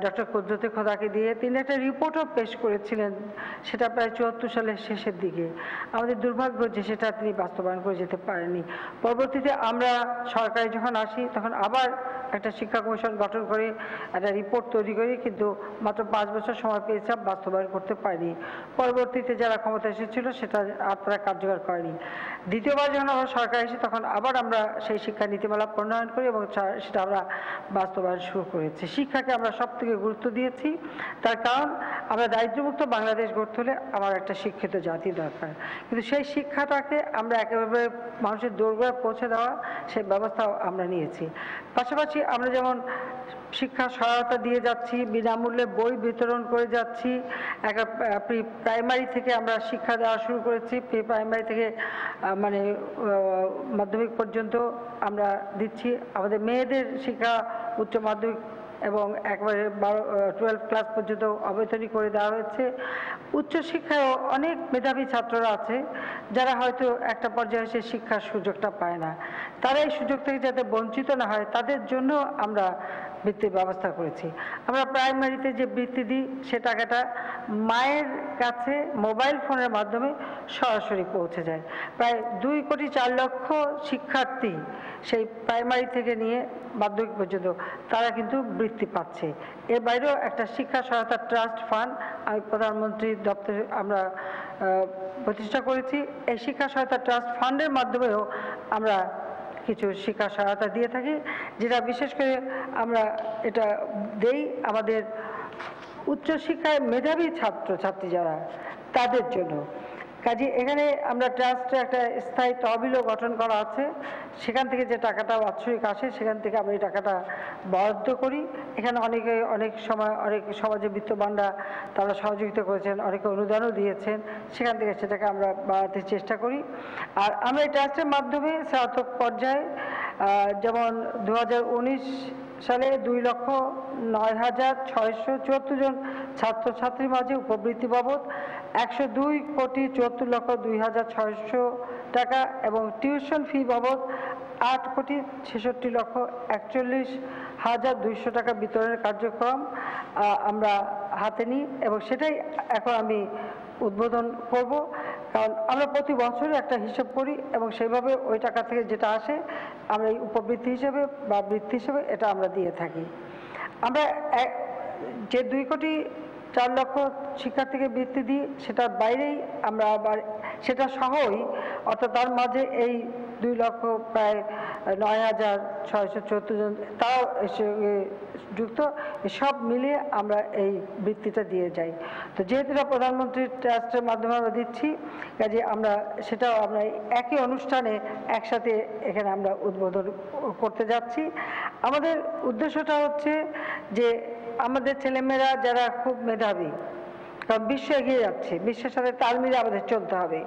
ডক্টর কুদরতে খোদাকে দিয়ে তিনি একটা রিপোর্টও পেশ করেছিলেন, সেটা প্রায় ৭৪ সালের শেষের দিকে। আমাদের দুর্ভাগ্য যে সেটা তিনি বাস্তবায়ন করে যেতে পারেননি। পরবর্তীতে আমরা সরকারে যখন আসি তখন আবার একটা শিক্ষা কমিশন গঠন করে একটা রিপোর্ট তৈরি করি, কিন্তু মাত্র 5 বছর সময় পেয়েছিলাম, বাস্তবায়ন করতে পারিনি। পরবর্তীতে যারা ক্ষমতা এসেছিল সেটা আর তারা কার্যকর করেনি। দ্বিতীয়বার যখন আমরা সরকার এসে তখন আবার আমরা সেই শিক্ষা নীতিমালা প্রণয়ন করি এবং সেটা আমরা বাস্তবায়ন শুরু করেছি। শিক্ষাকে আমরা সব থেকে গুরুত্ব দিয়েছি, তার কারণ আমরা দারিদ্র্যমুক্ত বাংলাদেশ গড়তে হলে আমার একটা শিক্ষিত জাতি দরকার, কিন্তু সেই শিক্ষাটাকে আমরা একেবারে মানুষের দোরগোড়ায় পৌঁছে দেওয়া সেই ব্যবস্থাও আমরা নিয়েছি। পাশাপাশি আমরা যেমন শিক্ষা সহায়তা দিয়ে যাচ্ছি, বিনামূল্যে বই বিতরণ করে যাচ্ছি, একটা প্রি প্রাইমারি থেকে আমরা শিক্ষা দেওয়া শুরু করেছি, প্রি প্রাইমারি থেকে মানে মাধ্যমিক পর্যন্ত আমরা দিচ্ছি। আমাদের মেয়েদের শিক্ষা উচ্চ মাধ্যমিক এবং একবারে 12 ক্লাস পর্যন্ত অবৈতনিক করে দেওয়া হয়েছে। উচ্চশিক্ষায় অনেক মেধাবী ছাত্ররা আছে যারা হয়তো একটা পর্যায়ে এসে শিক্ষার সুযোগটা পায় না, তারা এই সুযোগ থেকে যাতে বঞ্চিত না হয় তাদের জন্য আমরা বৃত্তির ব্যবস্থা করেছি। আমরা প্রাইমারিতে যে বৃত্তি দিই সে টাকাটা মায়ের কাছে মোবাইল ফোনের মাধ্যমে সরাসরি পৌঁছে যায়। প্রায় 2,04,00,000 শিক্ষার্থী সেই প্রাইমারি থেকে নিয়ে মাধ্যমিক পর্যন্ত তারা কিন্তু বৃত্তি পাচ্ছে। এর বাইরেও একটা শিক্ষা সহায়তা ট্রাস্ট ফান্ড আমি প্রধানমন্ত্রীর দপ্তরে আমরা প্রতিষ্ঠা করেছি। এই শিক্ষা সহায়তা ট্রাস্ট ফান্ডের মাধ্যমেও আমরা কিছু শিক্ষা সহায়তা দিয়ে থাকি, যেটা বিশেষ করে আমরা এটা দেই আমাদের উচ্চশিক্ষায় মেধাবী ছাত্রছাত্রী যারা তাদের জন্য। কাজে এখানে আমরা ট্রাস্টে একটা স্থায়ী তহবিলও গঠন করা আছে, সেখান থেকে যে টাকাটা বাৎসরিক আসে সেখান থেকে আমরা এই টাকাটা বরাদ্দ করি। এখানে অনেক সময় অনেক সমাজে বিত্তবানরা তারা সহযোগিতা করেছেন, অনেকে অনুদানও দিয়েছেন, সেখান থেকে সেটাকে আমরা বাড়াতে চেষ্টা করি। আর আমরা এই ট্রাস্টের মাধ্যমে স্নাতক পর্যায়ে যেমন 2019 সালে 2,09,674 জন ছাত্রছাত্রীর মাঝে উপবৃত্তি বাবদ 102,74,02,600 টাকা এবং টিউশন ফি বাবদ 8,66,41,200 টাকা বিতরণের কার্যক্রম আমরা হাতে নিই এবং সেটাই এখন আমি উদ্বোধন করব। কারণ আমরা প্রতি বছরই একটা হিসাব করি এবং সেইভাবে ওই টাকা থেকে যেটা আসে আমরা এই উপবৃত্তি হিসেবে বা বৃত্তি হিসেবে এটা আমরা দিয়ে থাকি। আমরা যে 2,04,00,000 শিক্ষার্থীকে বৃত্তি দিই সেটার বাইরেই আমরা আবার সেটা সহই, অর্থাৎ তার মাঝে এই 2,00,000 প্রায় 9,674 জন তাও যুক্ত, সব মিলিয়ে আমরা এই বৃত্তিটা দিয়ে যাই। তো যেহেতু প্রধানমন্ত্রীর ট্রাস্টের মাধ্যমে আমরা দিচ্ছি, কাজে আমরা সেটাও আমরা একই অনুষ্ঠানে একসাথে এখানে আমরা উদ্বোধন করতে যাচ্ছি। আমাদের উদ্দেশ্যটা হচ্ছে যে আমাদের ছেলেমেয়েরা যারা খুব মেধাবী, কারণ বিশ্ব এগিয়ে যাচ্ছে, বিশ্বের সাথে তাল মিলিয়ে আমাদের চলতে হবে।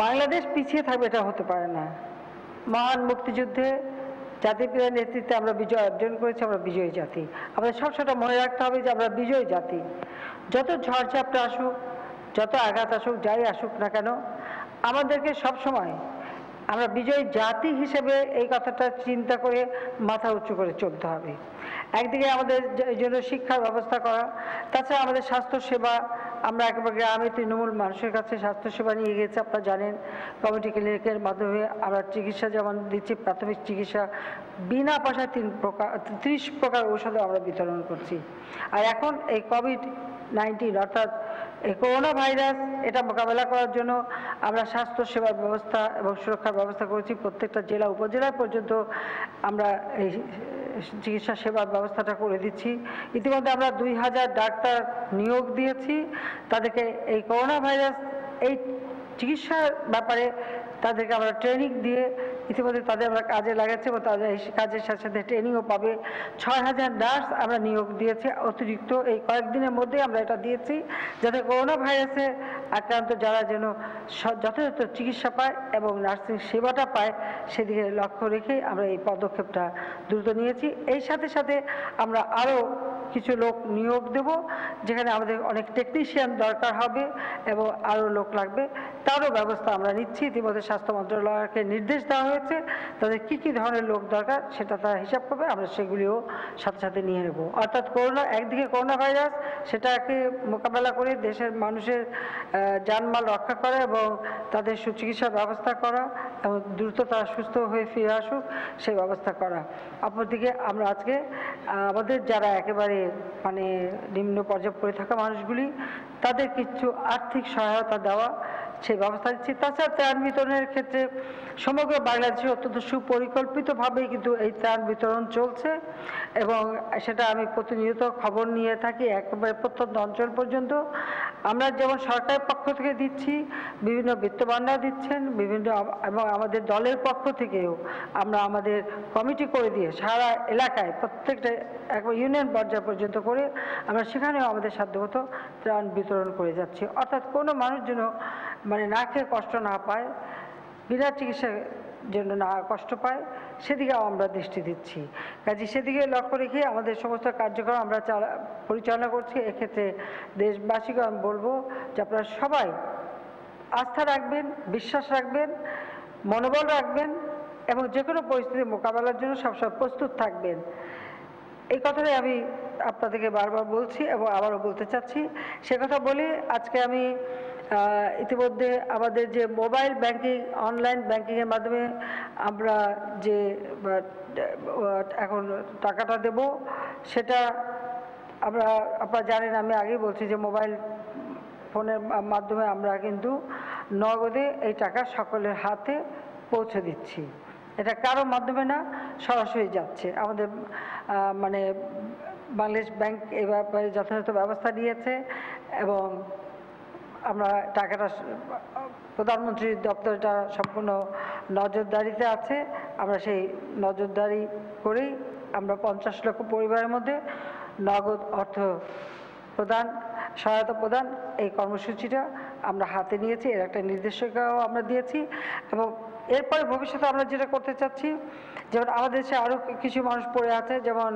বাংলাদেশ পিছিয়ে থাকবে এটা হতে পারে না। মহান মুক্তিযুদ্ধে জাতির পিতার নেতৃত্বে আমরা বিজয় অর্জন করেছি, আমরা বিজয়ী জাতি। আমাদের সবসময় মনে রাখতে হবে যে আমরা বিজয়ী জাতি। যত ঝড়ঝাপটা আসুক, যত আঘাত আসুক, যাই আসুক না কেন, আমাদেরকে সবসময় আমরা বিজয়ী জাতি হিসেবে এই কথাটা চিন্তা করে মাথা উঁচু করে চলতে হবে। একদিকে আমাদের এই জন্য শিক্ষার ব্যবস্থা করা, তাছাড়া আমাদের স্বাস্থ্যসেবা আমরা একেবারে গ্রামে তৃণমূল মানুষের কাছে স্বাস্থ্যসেবা নিয়ে গেছি। আপনারা জানেন কমিউনিটি ক্লিনিকের মাধ্যমে আমরা চিকিৎসা যেমন দিচ্ছি, প্রাথমিক চিকিৎসা বিনা পয়সায় 30 প্রকার ঔষধও আমরা বিতরণ করছি। আর এখন এই কোভিড 19 অর্থাৎ এই করোনা ভাইরাস, এটা মোকাবেলা করার জন্য আমরা স্বাস্থ্য সেবার ব্যবস্থা এবং সুরক্ষার ব্যবস্থা করেছি। প্রত্যেকটা জেলা উপজেলায় পর্যন্ত আমরা এই চিকিৎসা সেবার ব্যবস্থাটা করে দিচ্ছি। ইতিমধ্যে আমরা 2000 ডাক্তার নিয়োগ দিয়েছি। তাদেরকে এই করোনা ভাইরাস এই চিকিৎসার ব্যাপারে তাদেরকে আমরা ট্রেনিং দিয়ে ইতিমধ্যে তাদের আমরা কাজে লাগাচ্ছি এবং তাদের এই কাজের সাথে সাথে ট্রেনিংও পাবে। 6000 নার্স আমরা নিয়োগ দিয়েছি অতিরিক্ত, এই কয়েকদিনের মধ্যে আমরা এটা দিয়েছি, যাতে করোনা ভাইরাসে আক্রান্ত যারা যেন যথাযথ চিকিৎসা পায় এবং নার্সিং সেবাটা পায়, সেদিকে লক্ষ্য রেখেই আমরা এই পদক্ষেপটা দ্রুত নিয়েছি। এই সাথে সাথে আমরা আরও কিছু লোক নিয়োগ দেব, যেখানে আমাদের অনেক টেকনিশিয়ান দরকার হবে এবং আরও লোক লাগবে, তারও ব্যবস্থা আমরা নিচ্ছি। ইতিমধ্যে স্বাস্থ্য মন্ত্রণালয়কে নির্দেশ দেওয়া হয়েছে তাদের কী কী ধরনের লোক দরকার সেটা তারা হিসাব করবে, আমরা সেগুলিও সাথে সাথে নিয়ে নেব। অর্থাৎ করোনা, একদিকে করোনা ভাইরাস সেটাকে মোকাবেলা করে দেশের মানুষের জানমাল রক্ষা করা এবং তাদের সুচিকিৎসার ব্যবস্থা করা এবং দ্রুত তারা সুস্থ হয়ে ফিরে আসুক সেই ব্যবস্থা করা। অপরদিকে আমরা আজকে আমাদের যারা একেবারে মানে নিম্ন পর্যায়ে পড়ে থাকা মানুষগুলি, তাদের কিছু আর্থিক সহায়তা দেওয়া সেই ব্যবস্থা দিচ্ছি। তাছাড়া ত্রাণ বিতরণের ক্ষেত্রে সমগ্র বাংলাদেশে অত্যন্ত সুপরিকল্পিতভাবেই কিন্তু এই ত্রাণ বিতরণ চলছে এবং সেটা আমি প্রতিনিয়ত খবর নিয়ে থাকি একেবারে প্রত্যন্ত অঞ্চল পর্যন্ত। আমরা যেমন সরকারের পক্ষ থেকে দিচ্ছি, বিভিন্ন বিত্তবানরা দিচ্ছেন, বিভিন্ন এবং আমাদের দলের পক্ষ থেকেও আমরা আমাদের কমিটি করে দিয়ে সারা এলাকায় প্রত্যেকটা একবার ইউনিয়ন পর্যায় পর্যন্ত করে আমরা সেখানেও আমাদের সাধ্যমতো ত্রাণ বিতরণ করে যাচ্ছি। অর্থাৎ কোনো মানুষ যেন মানে না খেয়ে কষ্ট না পায়, বিনা চিকিৎসার জন্য না কষ্ট পায়, সেদিকেও আমরা দৃষ্টি দিচ্ছি। কাজে সেদিকে লক্ষ্য রেখে আমাদের সমস্ত কার্যক্রম আমরা পরিচালনা করছি। এক্ষেত্রে দেশবাসীকে আমি বলবো যে আপনারা সবাই আস্থা রাখবেন, বিশ্বাস রাখবেন, মনোবল রাখবেন এবং যে কোনো পরিস্থিতি মোকাবেলার জন্য সবসময় প্রস্তুত থাকবেন। এই কথাটাই আমি আপনাদেরকে বারবার বলছি এবং আবারও বলতে চাচ্ছি। সে কথা বলে আজকে আমি ইতিমধ্যে আমাদের যে মোবাইল ব্যাংকিং, অনলাইন ব্যাংকিংয়ের মাধ্যমে আমরা যে এখন টাকাটা দেব, সেটা আপনারা জানেন, আমি আগেই বলছি যে মোবাইল ফোনের মাধ্যমে আমরা কিন্তু নগদে এই টাকা সকলের হাতে পৌঁছে দিচ্ছি। এটা কারো মাধ্যমে না, সরাসরি যাচ্ছে। আমাদের মানে বাংলাদেশ ব্যাংক এই ব্যাপারে যথাযথ ব্যবস্থা নিয়েছে এবং আমরা টাকাটা প্রধানমন্ত্রীর দপ্তরটা সম্পূর্ণ নজরদারিতে আছে। আমরা সেই নজরদারি করেই আমরা 50 লক্ষ পরিবারের মধ্যে নগদ অর্থ প্রদান, সহায়তা প্রদান এই কর্মসূচিটা আমরা হাতে নিয়েছি। এর একটা নির্দেশিকাও আমরা দিয়েছি এবং এরপরে ভবিষ্যতে আমরা যেটা করতে চাচ্ছি, যেমন আমাদের দেশে আরও কিছু মানুষ পড়ে আছে, যেমন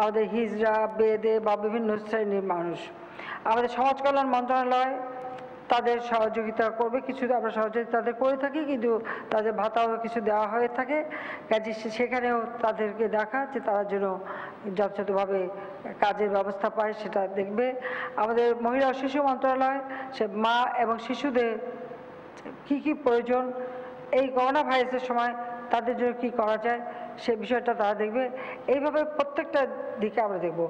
আমাদের হিজড়া, বেদে বা বিভিন্ন শ্রেণীর মানুষ, আমাদের সমাজ কল্যাণ মন্ত্রণালয় তাদের সহযোগিতা করবে। কিছু আমরা সহযোগিতা তাদের করে থাকি, কিন্তু তাদের ভাতাও কিছু দেওয়া হয়ে থাকে। কাজে সেখানেও তাদেরকে দেখা যে তারা যেন যথাযথভাবে কাজের ব্যবস্থা পায় সেটা দেখবে। আমাদের মহিলা ও শিশু মন্ত্রণালয় সে মা এবং শিশুদের কি কি প্রয়োজন, এই করোনা ভাইরাসের সময় তাদের জন্য কি করা যায় সে বিষয়টা তারা দেখবে। এইভাবে প্রত্যেকটা দিকে আমরা দেখব।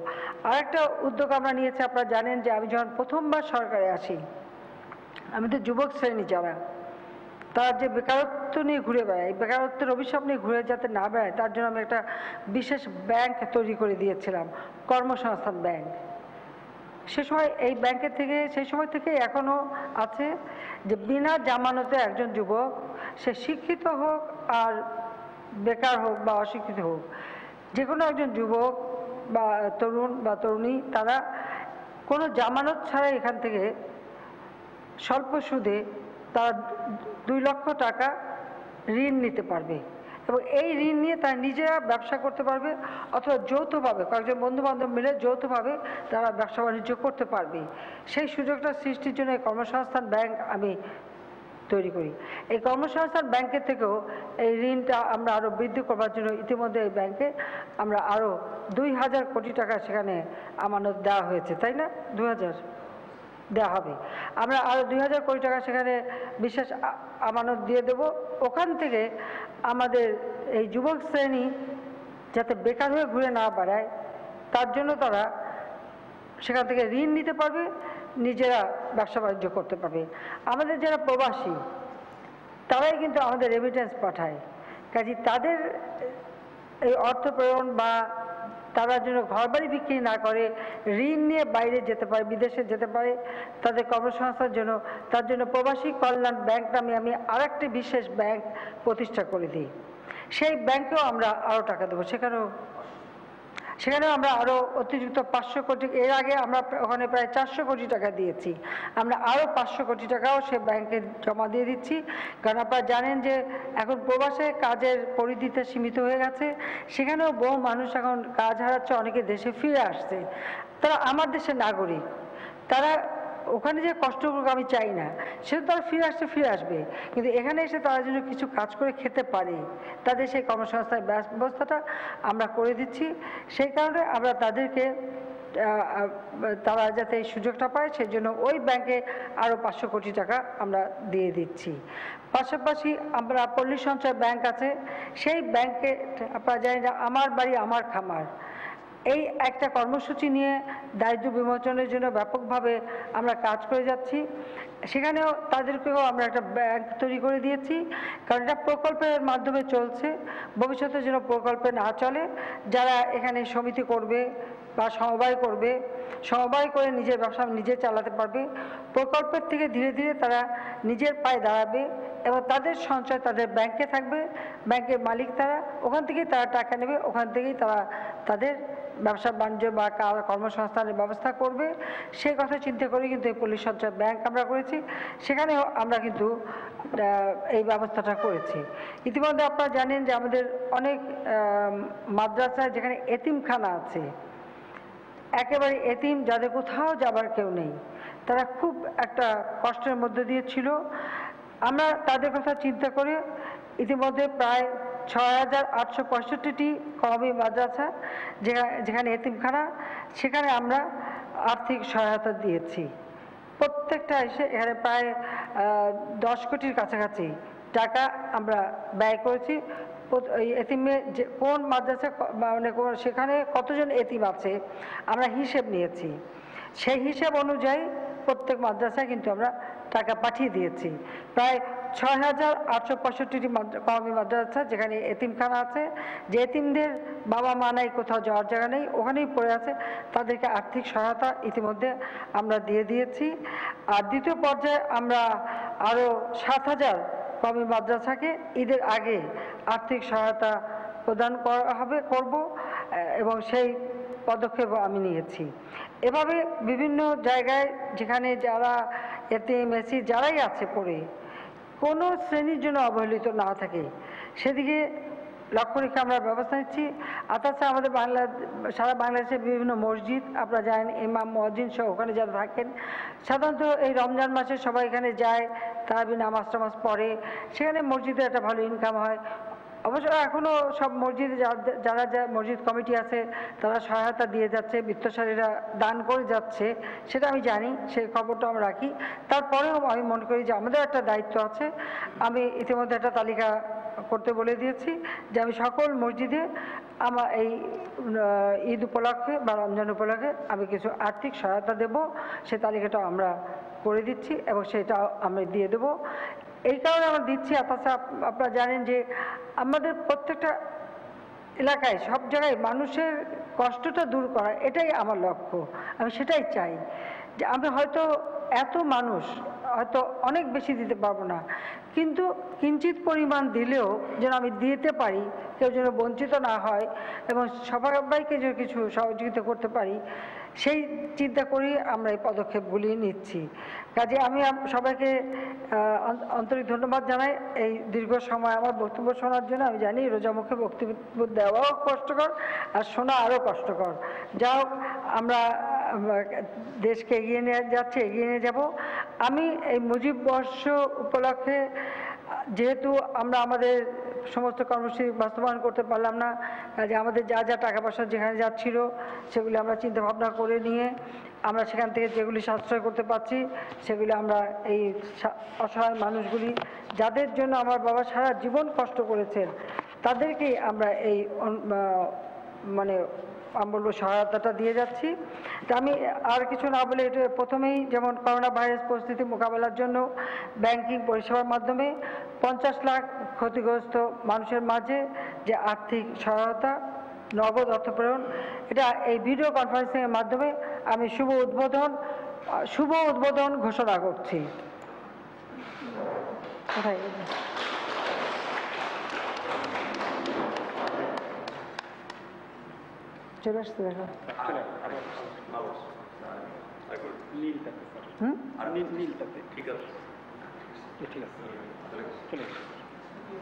আরেকটা উদ্যোগ আমরা নিয়েছি, আপনারা জানেন যে আমি যখন প্রথমবার সরকারে আসি, আমাদের যুবক শ্রেণী যারা, তারা যে বেকারত্ব নিয়ে ঘুরে বেড়ায়, এই বেকারত্বের অভিশাপ নিয়ে ঘুরে যাতে না বেড়ায় তার জন্য আমি একটা বিশেষ ব্যাংক তৈরি করে দিয়েছিলাম, কর্মসংস্থান ব্যাংক। সে সময় এই ব্যাংকের থেকে, সেই সময় থেকে এখনও আছে যে বিনা জামানতে একজন যুবক, সে শিক্ষিত হোক আর বেকার হোক বা অশিক্ষিত হোক, যে কোনো একজন যুবক বা তরুণ বা তরুণী, তারা কোনো জামানত ছাড়া এখান থেকে স্বল্প সুদে তারা 2 লক্ষ টাকা ঋণ নিতে পারবে এবং এই ঋণ নিয়ে তারা নিজেরা ব্যবসা করতে পারবে অথবা যৌথভাবে কয়েকজন বন্ধুবান্ধব মিলে যৌথভাবে তারা ব্যবসা বাণিজ্য করতে পারবে। সেই সুযোগটা সৃষ্টির জন্য এই কর্মসংস্থান ব্যাংক আমি তৈরি করি। এই কর্মসংস্থান ব্যাংকের থেকেও এই ঋণটা আমরা আরও বৃদ্ধি করবার জন্য ইতিমধ্যে এই ব্যাংকে আমরা আরও 2000 কোটি টাকা সেখানে আমানত দেওয়া হয়েছে, তাই না? 2000 দেওয়া হবে। আমরা আরও 2000 কোটি টাকা সেখানে বিশেষ আমানত দিয়ে দেব। ওখান থেকে আমাদের এই যুবক শ্রেণী যাতে বেকার হয়ে ঘুরে না বেড়ায়, তার জন্য তারা সেখান থেকে ঋণ নিতে পারবে, নিজেরা ব্যবসা বাণিজ্য করতে পারবে। আমাদের যারা প্রবাসী তারাই কিন্তু আমাদের রেমিটেন্স পাঠায়, কাজে তাদের এই অর্থ প্রেরণ বা তারা যেন ঘরবাড়ি বিক্রি না করে ঋণ নিয়ে বাইরে যেতে পারে, বিদেশে যেতে পারে, তাদের কর্মসংস্থানের জন্য, তার জন্য প্রবাসী কল্যাণ ব্যাংক নামে আমি আরেকটি বিশেষ ব্যাংক প্রতিষ্ঠা করে দিই। সেই ব্যাংকেও আমরা আরও টাকা দেবো, সেখানেও আমরা আরও অতিরিক্ত 500 কোটি, এর আগে আমরা ওখানে প্রায় 400 কোটি টাকা দিয়েছি, আমরা আরও 500 কোটি টাকাও সে ব্যাংকে জমা দিয়ে দিচ্ছি। কারণ আপনারা জানেন যে এখন প্রবাসে কাজের পরিধিতে সীমিত হয়ে গেছে, সেখানেও বহু মানুষ এখন কাজ হারাচ্ছে, অনেকে দেশে ফিরে আসছে, তারা আমার দেশের নাগরিক, তারা ওখানে যে কষ্ট করুক আমি চাই না, সে তারা ফিরে আসবে, কিন্তু এখানে এসে তারা যেন কিছু কাজ করে খেতে পারে, তাদের সেই কর্মসংস্থানের ব্যবস্থাটা আমরা করে দিচ্ছি। সেই কারণে আমরা তাদেরকে তারা যাতে এই সুযোগটা পায় সেই জন্য ওই ব্যাংকে আরও 500 কোটি টাকা আমরা দিয়ে দিচ্ছি। পাশাপাশি আমরা পল্লী সঞ্চয় ব্যাংক আছে, সেই ব্যাংকে আপনারা জানেন যে আমার বাড়ি আমার খামার, এই একটা কর্মসূচি নিয়ে দারিদ্র্য বিমোচনের জন্য ব্যাপকভাবে আমরা কাজ করে যাচ্ছি। সেখানেও তাদেরকেও আমরা একটা ব্যাংক তৈরি করে দিয়েছি, কারণ এটা প্রকল্পের মাধ্যমে চলছে, ভবিষ্যতে যেন প্রকল্পে না চলে, যারা এখানে সমিতি করবে বা সমবায় করে নিজের ব্যবসা নিজে চালাতে পারবে, প্রকল্পের থেকে ধীরে ধীরে তারা নিজের পায়ে দাঁড়াবে এবং তাদের সঞ্চয় তাদের ব্যাংকে থাকবে, ব্যাংকের মালিক তারা, ওখান থেকেই তারা টাকা নেবে, ওখান থেকেই তারা তাদের ব্যবসা বাণিজ্য বা কর্মসংস্থানের ব্যবস্থা করবে। সেই কথা চিন্তা করে কিন্তু এই পল্লী সঞ্চয় ব্যাংক আমরা করেছি, সেখানেও আমরা কিন্তু এই ব্যবস্থাটা করেছি। ইতিমধ্যে আপনারা জানেন যে আমাদের অনেক মাদ্রাসায় যেখানে এতিমখানা আছে, একেবারে এতিম, যাদের কোথাও যাবার কেউ নেই, তারা খুব একটা কষ্টের মধ্যে দিয়ে ছিল, আমরা তাদের কথা চিন্তা করে ইতিমধ্যে প্রায় 6865টি কওমি মাদ্রাসা যেখানে এতিমখানা, সেখানে আমরা আর্থিক সহায়তা দিয়েছি। প্রত্যেকটা এসে এখানে প্রায় 10 কোটির কাছাকাছি টাকা আমরা ব্যয় করেছি। এতিমে যে কোন মাদ্রাসা মানে সেখানে কতজন এতিম আছে আমরা হিসেব নিয়েছি, সেই হিসেব অনুযায়ী প্রত্যেক মাদ্রাসায় কিন্তু আমরা টাকা পাঠিয়ে দিয়েছি। প্রায় 6865টি কওমি মাদ্রাসা যেখানে এতিমখানা আছে, যে এতিমদের বাবা মা নাই, কোথাও যাওয়ার জায়গা নেই, ওখানেই পড়ে আছে, তাদেরকে আর্থিক সহায়তা ইতিমধ্যে আমরা দিয়ে দিয়েছি। আর দ্বিতীয় পর্যায়ে আমরা আরও 7000 কওমি মাদ্রাসাকে ঈদের আগে আর্থিক সহায়তা প্রদান করব এবং সেই পদক্ষেপ আমি নিয়েছি। এভাবে বিভিন্ন জায়গায় যেখানে যারা এতিম এসি যারাই আছে পড়ে, কোনো শ্রেণীর জন্য অবহেলিত না থাকে সেদিকে লক্ষ্য রেখে আমরা ব্যবস্থা নিচ্ছি। আর তাছাড়া আমাদের সারা বাংলাদেশের বিভিন্ন মসজিদ আপনারা জানেন, ইমাম মুয়াজ্জিন সহ ওখানে যারা থাকেন, সাধারণত এই রমজান মাসে সবাই এখানে যায়, তারাবি নামাজ টামাজ পড়ে, সেখানে মসজিদে একটা ভালো ইনকাম হয়। অবশ্য এখনও সব মসজিদে যারা মসজিদ কমিটি আছে তারা সহায়তা দিয়ে যাচ্ছে, বিত্তশালীরা দান করে যাচ্ছে, সেটা আমি জানি, সেই খবরটা আমরা রাখি। তারপরেও আমি মনে করি যে আমাদের একটা দায়িত্ব আছে, আমি ইতিমধ্যে একটা তালিকা করতে বলে দিয়েছি যে আমি সকল মসজিদে আমার এই ঈদ উপলক্ষে বা রমজান উপলক্ষে আমি কিছু আর্থিক সহায়তা দেব, সে তালিকাটাও আমরা করে দিচ্ছি এবং সেটাও আমি দিয়ে দেব। এই কারণে আমরা দিচ্ছি। তাছাড়া আপনারা জানেন যে আমাদের প্রত্যেকটা এলাকায় সব জায়গায় মানুষের কষ্টটা দূর করা, এটাই আমার লক্ষ্য, আমি সেটাই চাই। যে আমি হয়তো এত মানুষ হয়তো অনেক বেশি দিতে পারবো না, কিন্তু কিঞ্চিত পরিমাণ দিলেও যেন আমি দিতে পারি, কেউ যেন বঞ্চিত না হয় এবং সবাইকে যেন কিছু সহযোগিতা করতে পারি, সেই চিন্তা করি আমরা এই পদক্ষেপগুলি নিচ্ছি। কাজে আমি সবাইকে আন্তরিক ধন্যবাদ জানাই এই দীর্ঘ সময় আমার বক্তব্য শোনার জন্য। আমি জানি রোজা মুখে বক্তব্য দেওয়াও কষ্টকর আর শোনা আরও কষ্টকর। যাও আমরা দেশকে এগিয়ে নিয়ে যাচ্ছি, এগিয়ে নিয়ে যাব। আমি এই মুজিব বর্ষ উপলক্ষে যেহেতু আমরা আমাদের সমস্ত কর্মসূচি বাস্তবায়ন করতে পারলাম না, কাজে আমাদের যা যা টাকা পয়সা যেখানে যাচ্ছিল সেগুলি আমরা চিন্তা ভাবনা করে নিয়ে আমরা সেখান থেকে যেগুলি সাশ্রয় করতে পারছি সেগুলি আমরা এই অসহায় মানুষগুলি যাদের জন্য আমার বাবা সারা জীবন কষ্ট করেছেন তাদেরকেই আমরা এই মানে আমি বলবো সহায়তাটা দিয়ে যাচ্ছি। তা আমি আর কিছু না বলে এটা প্রথমেই যেমন করোনা ভাইরাস পরিস্থিতি মোকাবেলার জন্য ব্যাংকিং পরিষেবার মাধ্যমে 50 লাখ ক্ষতিগ্রস্ত মানুষের মাঝে যে আর্থিক সহায়তা নগদ অর্থ প্রেরণ, এটা এই ভিডিও কনফারেন্সিংয়ের মাধ্যমে আমি শুভ উদ্বোধন ঘোষণা করছি। কোথায় চলে আসতে দেখো।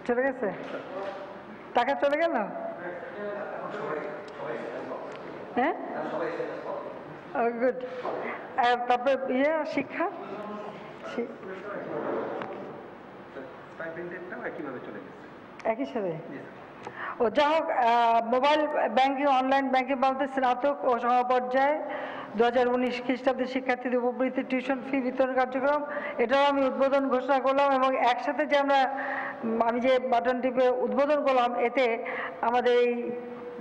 চলে গেছে, টাকা চলে গেল। হ্যাঁ, গুড। তারপরে শিক্ষা একই সাথে ও যা হোক, মোবাইল ব্যাংকিং অনলাইন ব্যাংকিং বাবদ স্নাতক ও সমপর্যায়ে 2019 খ্রিস্টাব্দের শিক্ষার্থীদের উপবৃত্তি টিউশন ফি বিতরণ কার্যক্রম, এটাও আমি উদ্বোধন ঘোষণা করলাম। এবং একসাথে যে আমি যে বাটন টিপে উদ্বোধন করলাম, এতে আমাদের এই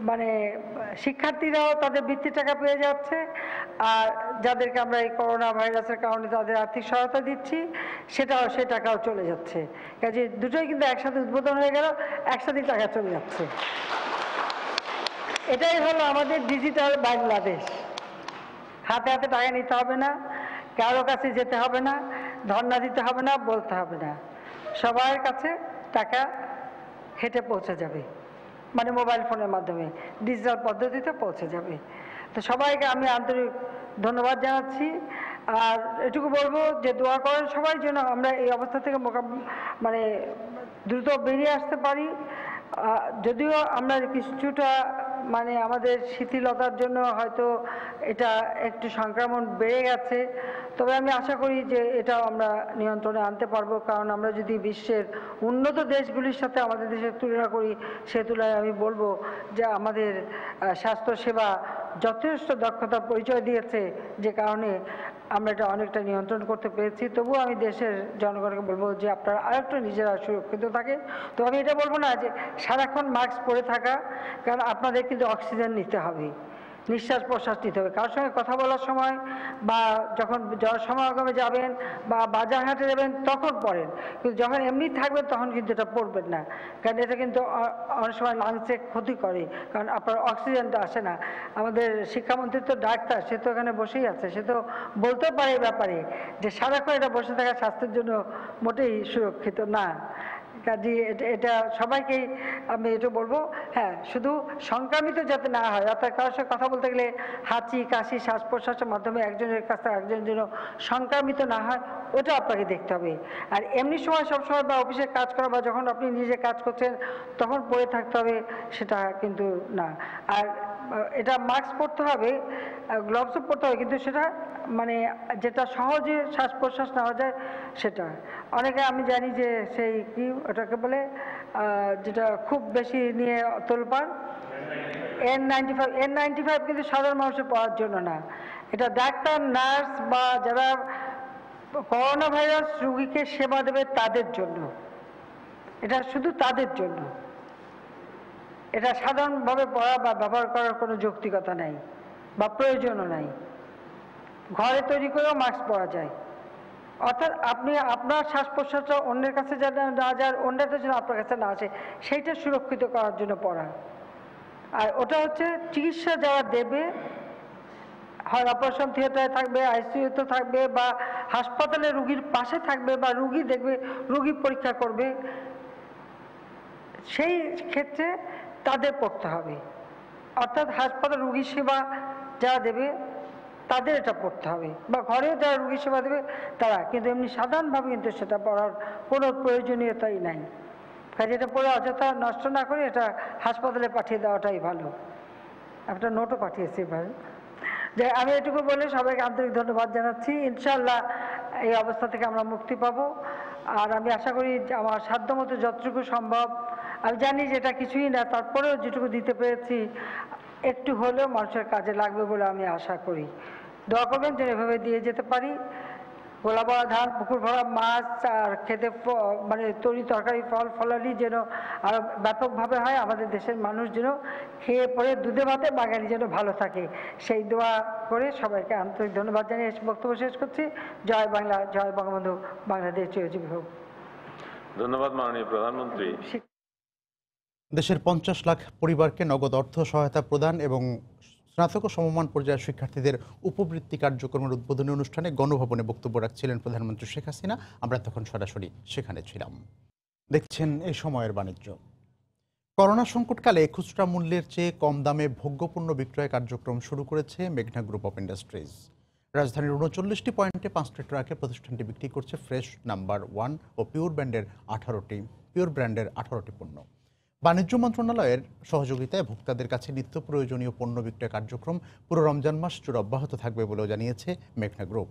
মানে শিক্ষার্থীরাও তাদের বৃত্তির টাকা পেয়ে যাচ্ছে, আর যাদেরকে আমরা এই করোনা ভাইরাসের কারণে তাদের আর্থিক সহায়তা দিচ্ছি সে টাকাও চলে যাচ্ছে। কাজে দুটোই কিন্তু একসাথে উদ্বোধন হয়ে গেল, একসাথেই টাকা চলে যাচ্ছে। এটাই হলো আমাদের ডিজিটাল বাংলাদেশ। হাতে হাতে টাকা নিতে হবে না, কারো কাছে যেতে হবে না, ধর্ণা দিতে হবে না, বলতে হবে না, সবার কাছে টাকা হেঁটে পৌঁছে যাবে, মানে মোবাইল ফোনের মাধ্যমে ডিজিটাল পদ্ধতিতে পৌঁছে যাবে। তো সবাইকে আমি আন্তরিক ধন্যবাদ জানাচ্ছি। আর এটুকু বলবো যে দোয়া করেন সবাই যেন আমরা এই অবস্থা থেকে মানে দ্রুত বেরিয়ে আসতে পারি। যদিও আমরা কিছুটা মানে আমাদের শিথিলতার জন্য হয়তো এটা একটু সংক্রমণ বেড়ে গেছে, তবে আমি আশা করি যে এটাও আমরা নিয়ন্ত্রণে আনতে পারবো। কারণ আমরা যদি বিশ্বের উন্নত দেশগুলির সাথে আমাদের দেশের তুলনা করি, সে তুলনায় আমি বলবো যে আমাদের স্বাস্থ্যসেবা যথেষ্ট দক্ষতার পরিচয় দিয়েছে, যে কারণে আমরা এটা অনেকটা নিয়ন্ত্রণ করতে পেরেছি। তবুও আমি দেশের জনগণকে বলবো যে আপনারা আরেকটু নিজেরা সুরক্ষিত থাকে। তো আমি এটা বলবো না যে সারাক্ষণ মাস্ক পরে থাকা, কারণ আপনাদের কিন্তু অক্সিজেন নিতে হবে, নিঃশ্বাস প্রশ্বাস নিতে হবে। কারোর সঙ্গে কথা বলার সময় বা যখন জনসমাগমে যাবেন বা বাজার হাটে যাবেন তখন পড়েন, কিন্তু যখন এমনি থাকবেন তখন কিন্তু এটা পড়বেন না, কারণ এটা কিন্তু অনেক সময় লাংসে ক্ষতি করে, কারণ আপনার অক্সিজেনটা আসে না। আমাদের শিক্ষামন্ত্রী তো ডাক্তার, সে তো এখানে বসেই আছে, সে তো বলতে পারে এই ব্যাপারে যে সারাক্ষণ এটা বসে থাকা স্বাস্থ্যের জন্য মোটেই সুরক্ষিত না। কাজে এটা সবাইকেই আমি এটা বলবো। হ্যাঁ, শুধু সংক্রামিত যাতে না হয়, অর্থাৎ কারোর সাথে কথা বলতে গেলে হাঁচি কাশি শ্বাস প্রশ্বাসের মাধ্যমে একজনের কাছ থেকে একজনের জন্য সংক্রামিত না হয়, ওটা আপনাকে দেখতে হবে। আর এমনি সময় সবসময় বা অফিসে কাজ করা বা যখন আপনি নিজে কাজ করছেন তখন পরে থাকতে হবে, সেটা কিন্তু না। আর এটা মাস্ক পরতে হবে, গ্লাভসও পরতে হবে, কিন্তু সেটা মানে যেটা সহজে শ্বাস প্রশ্বাস নেওয়া যায় সেটা। অনেকে আমি জানি যে সেই কি ওটাকে বলে যেটা খুব বেশি নিয়ে তোলপাড়, N95 কিন্তু সাধারণ মানুষের পড়ার জন্য না, এটা ডাক্তার নার্স বা যারা করোনা ভাইরাস রোগীকে সেবা দেবে তাদের জন্য, এটা শুধু তাদের জন্য। এটা সাধারণভাবে পড়া বা ব্যবহার করার কোনো যৌক্তিকতা নাই বা প্রয়োজনও নাই। ঘরে তৈরি করেও মাস্ক পরা যায়, অর্থাৎ আপনি আপনার শ্বাস প্রশ্বাসটা অন্যের কাছে যেন না যায়, অন্যটা যেন আপনার কাছে না আসে, সেইটা সুরক্ষিত করার জন্য পড়া। আর ওটা হচ্ছে চিকিৎসা যারা দেবে, হয় অপারেশন থিয়েটারে থাকবে, আইসিইউতে থাকবে বা হাসপাতালে রুগীর পাশে থাকবে বা রুগী দেখবে, রুগী পরীক্ষা করবে, সেই ক্ষেত্রে তাদের পড়তে হবে। অর্থাৎ হাসপাতাল রুগী সেবা যারা দেবে তাদের এটা পড়তে হবে, বা ঘরেও যারা রুগী সেবা দেবে তারা, কিন্তু এমনি সাধারণভাবে কিন্তু সেটা পড়ার কোনো প্রয়োজনীয়তাই নাই। কাজে এটা পড়ে অযথা নষ্ট না করে এটা হাসপাতালে পাঠিয়ে দেওয়াটাই ভালো। একটা নোটও পাঠিয়েছি ভাই। যে আমি এটুকু বলে সবাইকে আন্তরিক ধন্যবাদ জানাচ্ছি। ইনশাআল্লাহ এই অবস্থা থেকে আমরা মুক্তি পাবো। আর আমি আশা করি আমার সাধ্যমতো যতটুকু সম্ভব, আমি জানি যে এটা কিছুই না, তারপরেও যেটুকু দিতে পেরেছি একটু হলেও মানুষের কাজে লাগবে বলে আমি আশা করি। দোয়া করবেন যেন এভাবে দিয়ে যেতে পারি। গোলা ভরা ধান, পুকুর ভরা মাছ আর খেতে মানে তরি তরকারি, ফল ফলালি যেন আরো ব্যাপকভাবে হয়। আমাদের দেশের মানুষ যেন খেয়ে পরে দুধে ভাতে বাঙালি যেন ভালো থাকে, সেই দোয়া করে সবাইকে আন্তরিক ধন্যবাদ জানিয়ে বক্তব্য শেষ করছি। জয় বাংলা, জয় বঙ্গবন্ধু, বাংলাদেশ চিরজীবী হোক। ধন্যবাদ মাননীয় প্রধানমন্ত্রী। দেশের 50 লাখ পরিবারকে নগদ অর্থ সহায়তা প্রদান এবং স্নাতক ও সমমান পর্যায়ের শিক্ষার্থীদের উপবৃত্তি কার্যক্রমের উদ্বোধনী অনুষ্ঠানে গণভবনে বক্তব্য রাখছিলেন প্রধানমন্ত্রী শেখ হাসিনা। আমরা তখন সরাসরি সেখানে ছিলাম। দেখছেন এই সময়ের বাণিজ্য। করোনা সংকটকালে খুচরা মূল্যের চেয়ে কম দামে ভোগ্যপণ্য বিক্রয় কার্যক্রম শুরু করেছে মেঘনা গ্রুপ অফ ইন্ডাস্ট্রিজ। রাজধানীর 39টি পয়েন্টে 5টি ট্রাকে প্রতিষ্ঠানটি বিক্রি করছে ফ্রেশ নাম্বার 1 ও পিওর ব্র্যান্ডের 18টি পণ্য। বাণিজ্য মন্ত্রণালয়ের সহযোগিতায় ভোক্তাদের কাছে নিত্য প্রয়োজনীয় পণ্য বিক্রয় কার্যক্রম পুরো রমজান মাস জুড়ে অব্যাহত থাকবে বলেও জানিয়েছে মেঘনা গ্রুপ।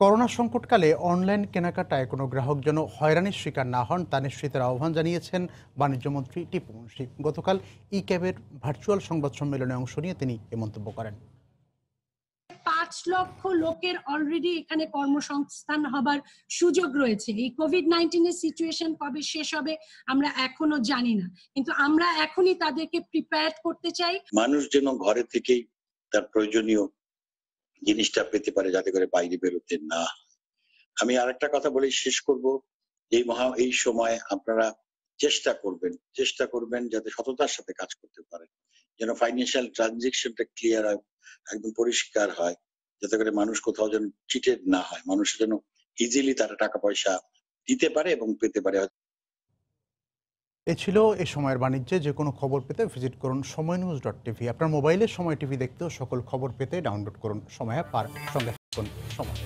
করোনা সংকটকালে অনলাইন কেনাকাটায় কোনো গ্রাহক যেন হয়রানির শিকার না হন তা নিশ্চিতের আহ্বান জানিয়েছেন বাণিজ্যমন্ত্রী টিপু মুন্সি। গতকাল ই-ক্যাবের ভার্চুয়াল সংবাদ সম্মেলনে অংশ নিয়ে তিনি এ মন্তব্য করেন। 5 লক্ষ লোকের অলরেডি এখানে কর্মসংস্থান হবার সুযোগ রয়েছে। এই কোভিড-19 এর সিচুয়েশন কবে শেষ হবে আমরা এখনো জানি না, কিন্তু আমরা এখনই তাদেরকে প্রিপেয়ার করতে চাই। মানুষ যেন ঘরে থেকেই তার প্রয়োজনীয় জিনিসটা পেতে পারে, যাতে করে বাইরে বেরোতে না। আমি আরেকটা কথা বলে শেষ করব, এই সময় আপনারা চেষ্টা করবেন যাতে সততার সাথে কাজ করতে পারেন, যেন ফাইন্যান্সিয়াল ট্রানজেকশনটা ক্লিয়ার হয়, একদম পরিষ্কার হয়, যাতে করে মানুষ কোথাও যেন চিটেড না হয়, মানুষ যেন ইজিলি তারা টাকা পয়সা দিতে পারে এবং পেতে পারে। এ ছিল এ সময়ের বাণিজ্যে। যে কোনো খবর পেতে ভিজিট করুন সময়নিউজ.টিভি। আপনার মোবাইলে সময় টিভি দেখতেও সকল খবর পেতে ডাউনলোড করুন সময় অ্যাপ আর সঙ্গে থাকুন সময়।